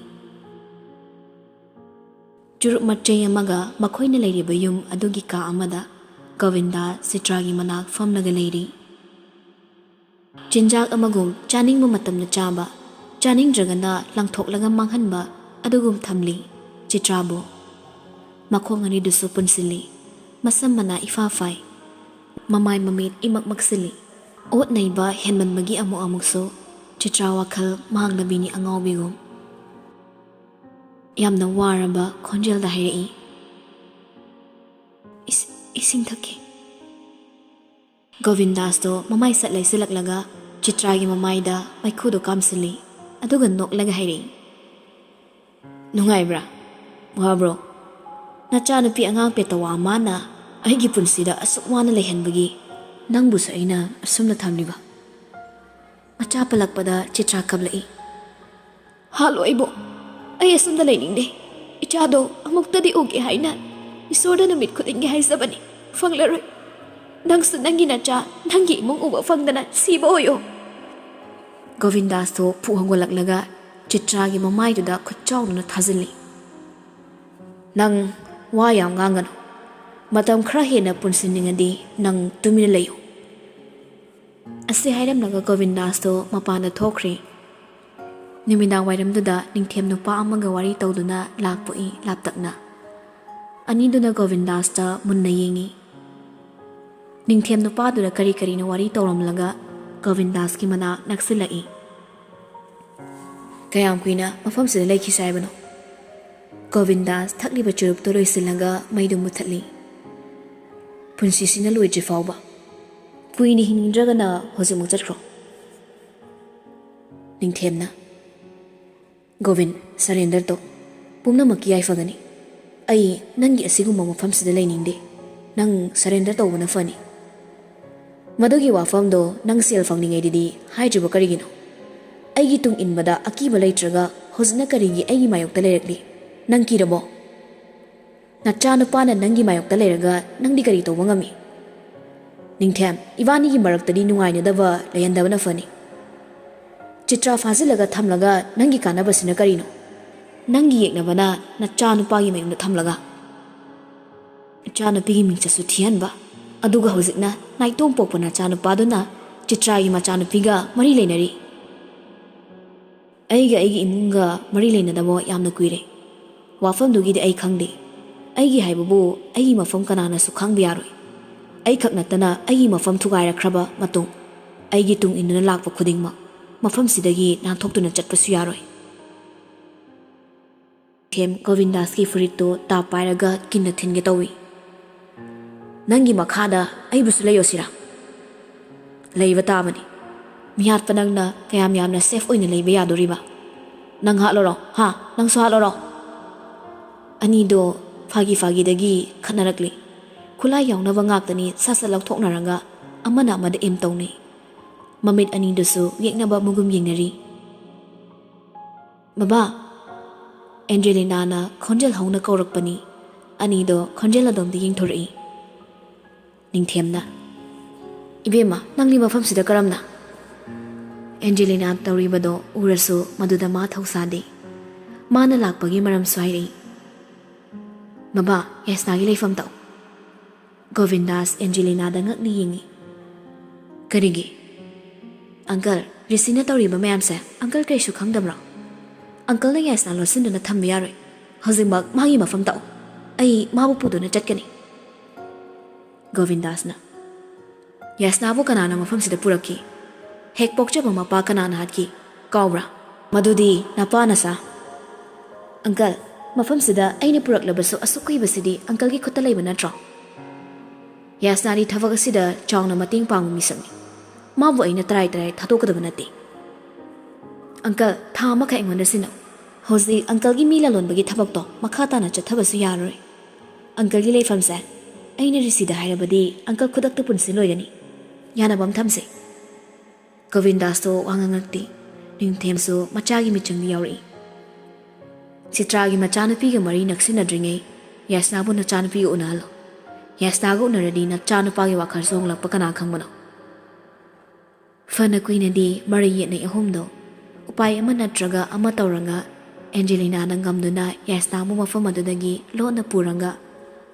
ꯆꯨꯔꯨꯞ ꯃꯆꯩ ꯑꯃꯒ ꯃꯈꯣꯏꯅ ꯂꯩꯔꯤꯕ ꯌꯨꯝ ꯑꯗꯨꯒꯤ ꯀꯥ ꯑꯃꯗ ꯒꯣꯕꯤꯟꯗꯥ ꯆꯤꯇ꯭ꯔꯥꯒꯤ ꯃꯅꯥꯛ ꯐꯝꯂꯒ ꯂꯩꯔꯤ ꯆꯤꯟꯖꯥꯛ ꯑꯃꯒꯨꯝ ꯆꯥꯅꯤꯡꯕ ꯃꯇꯝꯗ ꯆꯥꯕ ꯆꯥꯅꯤꯡꯗ꯭ꯔꯒꯅ ꯂꯪꯊꯣꯛꯂꯒ ꯃꯥꯡꯍꯟꯕ ꯑꯗꯨꯒꯨꯝ ꯊꯝꯂꯤ ꯆꯤꯇ꯭ꯔꯥꯕꯨ ꯃꯈꯣꯡ ꯑꯅꯤꯗꯨꯁꯨ ꯄꯨꯟꯁꯤꯜꯂꯤ ꯃꯁꯝ ꯃꯅꯥ ꯏꯐꯥ ꯐꯥꯏ ꯃꯃꯥꯏ ꯃꯃꯤꯠ ꯏꯃꯛ ꯃꯛꯁꯤꯜꯂꯤ ꯑꯣꯠ ꯅꯩꯕ ꯍꯦꯟꯃꯟꯕꯒꯤ ꯑꯃꯨꯛꯁꯨ ꯆꯤꯇ꯭ꯔꯥ ꯋꯥꯈꯜ ꯃꯥꯡꯂꯕꯤꯅꯤ ꯑꯉꯥꯎꯕꯤꯒꯨꯝ ꯌꯥꯝꯅ ꯋꯥꯔꯕ ꯈꯣꯟꯖꯦꯜꯗ ꯍꯥꯏꯔꯛꯏ ꯏꯁꯤꯡ ꯊꯛꯀꯦ ꯒꯣꯕꯤꯟꯗꯥꯁꯇꯣ ꯃꯃꯥꯏ ꯁꯠ ꯂꯩꯁꯤꯜꯂꯛꯂꯒ ꯆꯤꯇ꯭ꯔꯥꯒꯤ ꯃꯃꯥꯏꯗ ꯃꯩꯈꯨꯗꯣ ꯀꯥꯝꯁꯤꯜꯂꯤ ꯑꯗꯨꯒ ꯅꯣꯛꯂꯒ ꯍꯥꯏꯔꯛꯏ ꯅꯨꯡꯉꯥꯏꯕ꯭ꯔꯥ ꯋꯥꯕ꯭ꯔꯣ ꯅꯆꯥꯅꯨꯄꯤ ꯑꯉꯥꯡ ꯄꯦꯇꯋꯥ ꯃꯥꯅ ꯑꯩꯒꯤ ꯄꯨꯟꯁꯤꯗ ꯑꯁꯨꯛ ꯋꯥꯅ ꯂꯩꯍꯟꯕꯒꯤ ꯅꯪꯕꯨꯁꯨ ꯑꯩꯅ ꯑꯁꯨꯝꯅ ꯊꯝꯂꯤꯕ ꯃꯆꯥ ꯄꯜꯂꯛꯄꯗ ꯆꯤꯇ꯭ꯔꯥ ꯀꯞꯂꯛꯏ ꯍꯥꯠꯂꯣ ꯑꯩꯕꯨ ꯑꯩ ꯑꯁꯨꯝꯗ ꯂꯩꯅꯤꯡꯗꯦ ꯏꯆꯥꯗꯣ ꯑꯃꯨꯛꯇꯗꯤ ꯎꯒꯦ ꯍꯥꯏꯅ ꯏꯁꯣꯔꯗ ꯅꯨꯃꯤꯠ ꯈꯨꯗꯤꯡꯒꯤ ꯍꯥꯏꯖꯕꯅꯤ ꯐꯪꯂꯔꯣꯏ ꯅꯪꯁꯨ ꯅꯪꯒꯤ ꯅꯆꯥ ꯅꯪꯒꯤ ꯏꯃꯨꯡ ꯎꯕ ꯐꯪꯗꯅ ꯁꯤꯕ ꯑꯣꯏꯌꯣ ꯒꯣꯕꯤꯟꯗꯥꯁꯇꯣ ꯐꯨꯛ ꯍꯧꯒꯠꯂꯛꯂꯒ ꯆꯤꯇ꯭ꯔꯥꯒꯤ ꯃꯃꯥꯏꯗꯨꯗ ꯈꯨꯠ ꯆꯥꯎꯗꯨꯅ ꯊꯥꯖꯤꯜꯂꯤ ꯅꯪ ꯋꯥ ꯌꯥꯝ ꯉꯥꯡꯒꯅꯨ ꯃꯇꯝ ꯈꯔ ꯍꯦꯟꯅ ꯄꯨꯟꯁꯤꯟꯅꯤꯡꯉꯗꯤ ꯅꯪ ꯇꯨꯃꯤꯟꯅ ꯂꯩꯌꯨ ꯑꯁꯤ ꯍꯥꯏꯔꯝꯂꯒ ꯒꯣꯕꯤꯟꯗꯥꯁꯇꯣ ꯃꯄꯥꯟꯗ ꯊꯣꯛꯈ꯭ꯔꯤ ꯅꯨꯃꯤꯗꯥꯡ ꯋꯥꯏꯔꯝꯗꯨꯗ ꯅꯤꯡꯊꯦꯝ ꯅꯨꯄꯥ ꯑꯃꯒ ꯋꯥꯔꯤ ꯇꯧꯗꯨꯅ ꯂꯥꯛꯄꯣꯛꯏ ꯂꯥꯞꯇꯛꯅ ꯑꯅꯤꯗꯨꯅ ꯒꯣꯕꯤꯟꯗꯥꯁꯇ ꯃꯨꯟꯅ ꯌꯦꯡꯉꯤ ꯅꯤꯡꯊꯦꯝ ꯅꯨꯄꯥꯗꯨꯗ ꯀꯔꯤ ꯀꯔꯤꯅ ꯋꯥꯔꯤ ꯇꯧꯔꯝꯂꯒ ꯒꯣꯕꯤꯟꯗꯥꯁꯀꯤ ꯃꯅꯥꯛ ꯅꯛꯁꯤꯜꯂꯛꯏ ꯀꯌꯥꯝ ꯀꯨꯏꯅ ꯃꯐꯝꯁꯤꯗ ꯂꯩꯈꯤꯁꯦ ꯍꯥꯏꯕꯅꯣ ꯒꯣꯕꯤꯟꯗꯥꯁ ꯊꯛꯂꯤꯕ ꯆꯨꯔꯨꯞꯇꯨ ꯂꯣꯏꯁꯤꯜꯂꯒ ꯃꯩꯗꯨ ꯃꯨꯠꯊꯠꯂꯤ ꯄꯨꯟꯁꯤꯁꯤꯅ ꯂꯣꯏꯗ꯭ꯔꯤ ꯐꯥꯎꯕ ꯀꯨꯏꯅ ꯍꯤꯡꯅꯤꯡꯗ꯭ꯔꯒꯅ ꯍꯧꯖꯤꯛꯃꯨꯛ ꯆꯠꯈ꯭ꯔꯣ ꯅꯤꯡꯊꯦꯝꯅ ꯒꯣꯕꯤꯟ ꯁꯔꯦꯟꯗꯔ ꯇꯧ ꯄꯨꯝꯅꯃꯛꯀꯤ ꯌꯥꯏꯐꯒꯅꯤ ꯑꯩ ꯅꯪꯒꯤ ꯑꯁꯤꯒꯨꯝꯕ ꯃꯐꯝꯁꯤꯗ ꯂꯩꯅꯤꯡꯗꯦ ꯅꯪ ꯁꯔꯦꯟꯗꯔ ꯇꯧꯕꯅ ꯐꯅꯤ ꯃꯗꯨꯒꯤ ꯋꯥꯐꯝꯗꯣ ꯅꯪ ꯁꯦꯜ ꯐꯪꯂꯤꯉꯩꯗꯗꯤ ꯍꯥꯏꯗ꯭ꯔꯤꯕ ꯀꯔꯤꯒꯤꯅꯣ ꯑꯩꯒꯤ ꯇꯨꯡ ꯏꯟꯕꯗ ꯑꯀꯤꯕ ꯂꯩꯇ꯭ꯔꯒ ꯍꯧꯖꯤꯛꯅ ꯀꯔꯤꯒꯤ ꯑꯩꯒꯤ ꯃꯥꯌꯣꯛꯇ ꯂꯩꯔꯛꯂꯤ ꯅꯪ ꯀꯤꯔꯕꯣ ꯅꯆꯥ ꯅꯨꯄꯥꯅ ꯅꯪꯒꯤ ꯃꯥꯌꯣꯛꯇ ꯂꯩꯔꯒ ꯅꯪꯗꯤ ꯀꯔꯤ ꯇꯧꯕ ꯉꯝꯃꯤ ꯅꯤꯡꯊꯦꯝ ꯏꯕꯥꯅꯤꯒꯤ ꯃꯔꯛꯇꯗꯤ ꯅꯨꯡꯉꯥꯏꯅꯗꯕ ꯂꯩꯍꯟꯗꯕꯅ ꯐꯅꯤ ꯆꯤꯇ꯭ꯔꯥ ꯐꯥꯖꯤꯜꯂꯒ ꯊꯝꯂꯒ ꯅꯪꯒꯤ ꯀꯥꯟꯅꯕꯁꯤꯅ ꯀꯔꯤꯅꯣ ꯅꯪꯒꯤ ꯌꯦꯛꯅꯕꯅ ꯅꯆꯥ ꯅꯨꯄꯥꯒꯤ ꯃꯌꯨꯝꯗ ꯊꯝꯂꯒ ꯏꯆꯥꯅꯨꯄꯤꯒꯤ ꯃꯤꯡꯆꯠꯁꯨ ꯊꯤꯍꯟꯕ ꯑꯗꯨꯒ ꯍꯧꯖꯤꯛꯅ ꯅꯥꯏꯇꯣꯝ ꯄꯣꯛꯄ ꯅꯆꯥꯅꯨꯄꯥꯗꯨꯅ ꯆꯤꯇ꯭ꯔꯥꯒꯤ ꯃꯆꯥꯅꯨꯄꯤꯒ ꯃꯔꯤ ꯂꯩꯅꯔꯤ ꯑꯩꯒꯤ ꯏꯃꯨꯡꯒ ꯃꯔꯤ ꯂꯩꯅꯗꯕ ꯌꯥꯝꯅ ꯀꯨꯏꯔꯦ ꯋꯥꯐꯝꯗꯨꯒꯤꯗꯤ ꯑꯩ ꯈꯪꯗꯦ ꯑꯩꯒꯤ ꯍꯥꯏꯕꯕꯨ ꯑꯩꯒꯤ ꯃꯐꯝ ꯀꯅꯥꯅꯁꯨ ꯈꯪꯕ ꯌꯥꯔꯣꯏ ꯑꯩꯈꯛ ꯅꯠꯇꯅ ꯑꯩꯒꯤ ꯃꯐꯝ ꯊꯨꯒꯥꯏꯔꯛꯈ꯭ꯔꯕ ꯃꯇꯨꯡ ꯑꯩꯒꯤ ꯇꯨꯡ ꯏꯟꯗꯨꯅ ꯂꯥꯛꯄ ꯈꯨꯗꯤꯡꯃꯛ ꯃꯐꯝꯁꯤꯗꯒꯤ ꯅꯥꯟꯊꯣꯛꯇꯨꯅ ꯆꯠꯄꯁꯨ ꯌꯥꯔꯣꯏ ꯊꯦꯝ ꯒꯣꯕꯤꯟꯗꯥꯁꯀꯤ ꯐꯨꯔꯤꯠꯇꯨ ꯇꯥꯞ ꯄꯥꯏꯔꯒ ꯀꯤꯟꯅ ꯊꯤꯟꯒꯦ ꯇꯧꯏ ꯅꯪꯒꯤ ꯃꯈꯥꯗ ꯑꯩꯕꯨꯁꯨ ꯂꯩꯌꯣꯁꯤꯔꯥ ꯂꯩꯕ ꯇꯥꯕꯅꯤ ꯃꯤꯍꯥꯠꯄ ꯅꯪꯅ ꯀꯌꯥꯝ ꯌꯥꯝꯅ ꯁꯦꯐ ꯑꯣꯏꯅ ꯂꯩꯕ ꯌꯥꯗꯣꯔꯤꯕ ꯅꯪ ꯍꯥꯠꯂꯣꯔꯣ ꯅꯪꯁꯨ ꯍꯥꯠꯂꯣꯔꯣ ꯑꯅꯤꯗꯣ ꯐꯥꯒꯤꯗꯒꯤ ꯈꯠꯅꯔꯛꯂꯤ ꯈꯨꯠꯂꯥꯏ ꯌꯥꯎꯅꯕ ꯉꯥꯛꯇꯅꯤ ꯁꯠ ꯁꯠ ꯂꯧꯊꯣꯛꯅꯔꯒ ꯑꯃꯅ ꯑꯃꯗ ꯑꯦꯝ ꯇꯧꯅꯩ ꯃꯃꯤꯠ ꯑꯅꯤꯗꯨꯁꯨ ꯌꯦꯛꯅꯕ ꯃꯒꯨꯝ ꯌꯦꯡꯅꯔꯤ ꯕꯕꯥ ꯑꯦꯟꯖꯦꯂꯤꯅꯥꯅ ꯈꯣꯟꯖꯦꯜ ꯍꯧꯅ ꯀꯧꯔꯛꯄꯅꯤ ꯑꯅꯤꯗꯣ ꯈꯣꯟꯖꯦꯜ ꯑꯗꯣꯝꯗ ꯌꯦꯡꯊꯣꯔꯛꯏ ꯅꯤꯡꯊꯦꯝꯅ ꯏꯕꯦꯝꯃ ꯅꯪꯒꯤ ꯃꯐꯝꯁꯤꯗ ꯀꯔꯝꯅ ꯑꯦꯟꯖꯦꯂꯤꯅꯥ ꯇꯧꯔꯤꯕꯗꯣ ꯎꯔꯁꯨ ꯃꯗꯨꯗ ꯃꯥ ꯊꯧꯁꯥꯗꯦ ꯃꯥꯅ ꯂꯥꯛꯄꯒꯤ ꯃꯔꯝꯁꯨ ꯍꯥꯏꯔꯛꯏ ꯕꯕꯥ ꯌꯥꯏꯁꯅꯥꯒꯤ ꯂꯩꯐꯝ ꯇꯧ ꯒꯣꯕꯤꯟꯗꯥꯁ ꯑꯦꯟꯖꯦꯂꯤꯅꯥꯗ ꯉꯛꯅ ꯌꯦꯡꯉꯤ ꯀꯔꯤꯒꯤ ꯑꯪꯀꯜ ꯔꯤꯁꯤꯅ ꯇꯧꯔꯤꯕ ꯃꯌꯥꯝꯁꯦ ꯑꯪꯀꯜ ꯀꯔꯤꯁꯨ ꯈꯪꯗꯕ꯭ꯔꯣ ꯑꯪꯀꯜꯅ ꯌꯥꯏꯁꯅꯥ ꯂꯣꯠꯁꯤꯟꯗꯨꯅ ꯊꯝꯕ ꯌꯥꯔꯣꯏ ꯍꯧꯖꯤꯛꯃꯛ ꯃꯥꯒꯤ ꯃꯐꯝ ꯇꯥꯛꯎ ꯑꯩ ꯃꯥꯕꯨ ꯄꯨꯗꯨꯅ ꯆꯠꯀꯅꯤ ꯒꯣꯕꯤꯟꯗꯥꯁꯅ ꯌꯥꯏꯁꯅꯥꯕꯨ ꯀꯅꯥꯅ ꯃꯐꯝꯁꯤꯗ ꯄꯨꯔꯛꯈꯤ ꯍꯦꯛ ꯄꯣꯛꯆꯕ ꯃꯄꯥ ꯀꯅꯥꯅ ꯍꯥꯠꯈꯤ ꯀꯥꯎꯕ꯭ꯔꯥ ꯃꯗꯨꯗꯤ ꯅꯄꯥ ꯅꯆꯥ ꯑꯪꯀꯜ ꯃꯐꯝꯁꯤꯗ ꯑꯩꯅ ꯄꯨꯔꯛꯂꯕꯁꯨ ꯑꯁꯨꯛ ꯀꯨꯏꯕꯁꯤꯗꯤ ꯑꯪꯀꯜꯒꯤ ꯈꯨꯠꯇ ꯂꯩꯕ ꯅꯠꯇ꯭ꯔꯣ ꯌꯥꯏꯁꯅꯥꯗꯤ ꯊꯕꯛ ꯑꯁꯤꯗ ꯆꯥꯎꯅ ꯃꯇꯦꯡ ꯄꯥꯡꯕ ꯃꯤꯁꯛꯅꯤ ꯃꯥꯕꯨ ꯑꯩꯅ ꯇꯔꯥꯏ ꯊꯥꯗꯣꯛꯀꯗꯕ ꯅꯠꯇꯦ Uncle, tha amakha aingondda sino. Hojik uncle gi mi lalonbagi thabak to makha tana chathabasu yaroi. Uncle gi leifamse aina risida hairabadi uncle khudak ta punsi loigani. Yana bam thamse. Govindas to wangangakti ningthemsu machagi michangni yauri. Sitragi machanupi ga mari naksinadringai Yasna bu nachanupi ga unalo. Yasna ga unaradi nachanupa gi wakhar songlakpa kana khangmano. Fana kuinadi mari yetna ahumdo upai ama natraga ama tauranga Angelina na ngamduna Yasna mu mafam adudagi lona puranga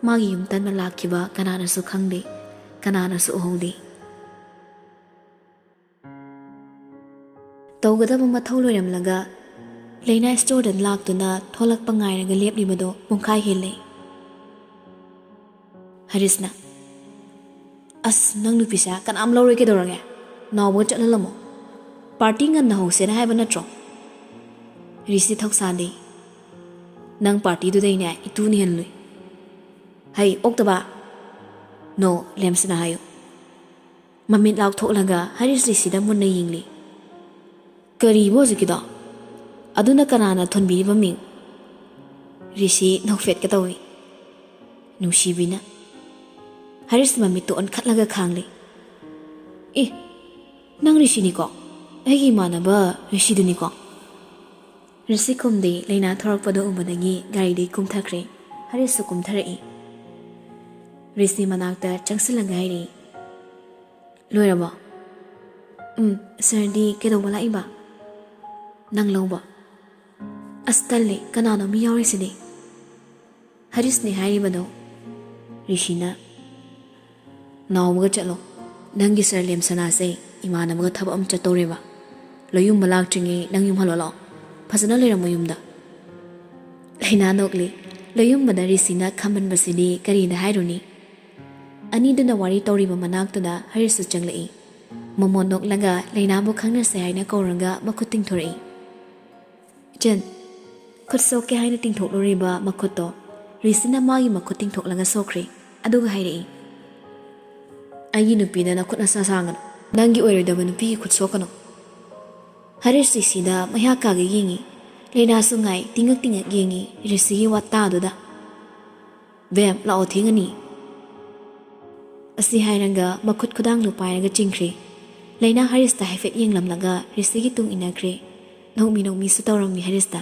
magi yumtan na lakhiba kananasu khangde kananasu uhongde. Tawgadaba mathau loiramlaga Leina store dan laktuna tholakpa ngairaga leplibado mungkhai hele. Harisna As nang nupisa kan am loroi ke doranga nawbo chatlalamo party ngan na hose na haiba natro Risi thoksande nang party du deina itu ni hanlui hai oktaba no lemsana hayo mamit lauk tholaga Haris Risi da munna yingli kari bo zikida aduna kanana thonbi baming Risi nokfet ka tawi nushibina Haris mamit to on khatlaga khangli nang Rishi ni ko aigi manaba Rishi du ni ko Rishi kumde leina thorakpado umadagi gari de kumthakre Haris su kumtharai Rishi manakta changsilaga hairi loiraba sardi kedo bala iba nang lawba astalle kanano mi yawri sidi Haris ni hairi bado Rishina nawga chalo nangi sir Lemsana se imanamaga thaba am chatoreba loyum malak chingi nangyum halolo phasana leramo yumda leina nokli loyum bada Risina khamban basidi kari na hairuni ani duna wari toriba manaktada Harisu changlei momon noklaga leina bu khangna se haina koranga makhuting thorei chen khutso ke haina tingthok loriba makhuto Risina magi makhuting thoklaga sokre aduga hairei Ayi nupina na khutna sasangan nangi oirodaba nupi khutso kano Haris Risida mayaka ga yingi leina sungai tingak yengi Risi gi watta duda Vem lao thingani Asi hairanga makhut khudang nu pairaga chingkhre leina Haris ta haifet yenglamlaga Risi gi tung inakre nomi su tawramni Haris ta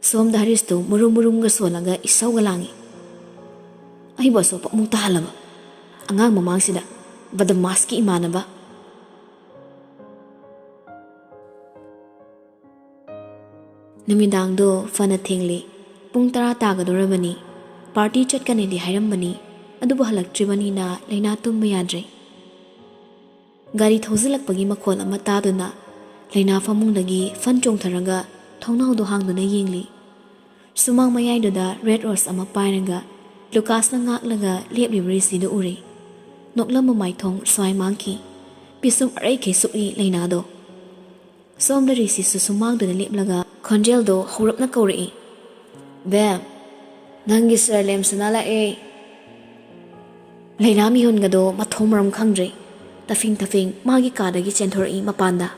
somda Haris tu murum ga solaga isaw ga langi ai baso pa mung tahalaba angang mamangsida bada maski imanaba Numidang do fana thingli pung tara tagadorabani party chatkani di hairambani adubu halaktribani na leina tumba yadre gari thozilakpagi makhol ama taduna leina famungdagi fan chongtharaga thongnau do hangduna yingli sumang mayaiduda red rose ama pairaga Lucas na ngaklaga leplibri do uri noklam maithong swai mangki pisum arai ke sui leina do somda Risi su sumang do leplaga Konjel do horap na kauri Bam nangi sir Lemsana la leina mi hun ga do mathomram khangdre tafing magi kadagi chenthor mapanda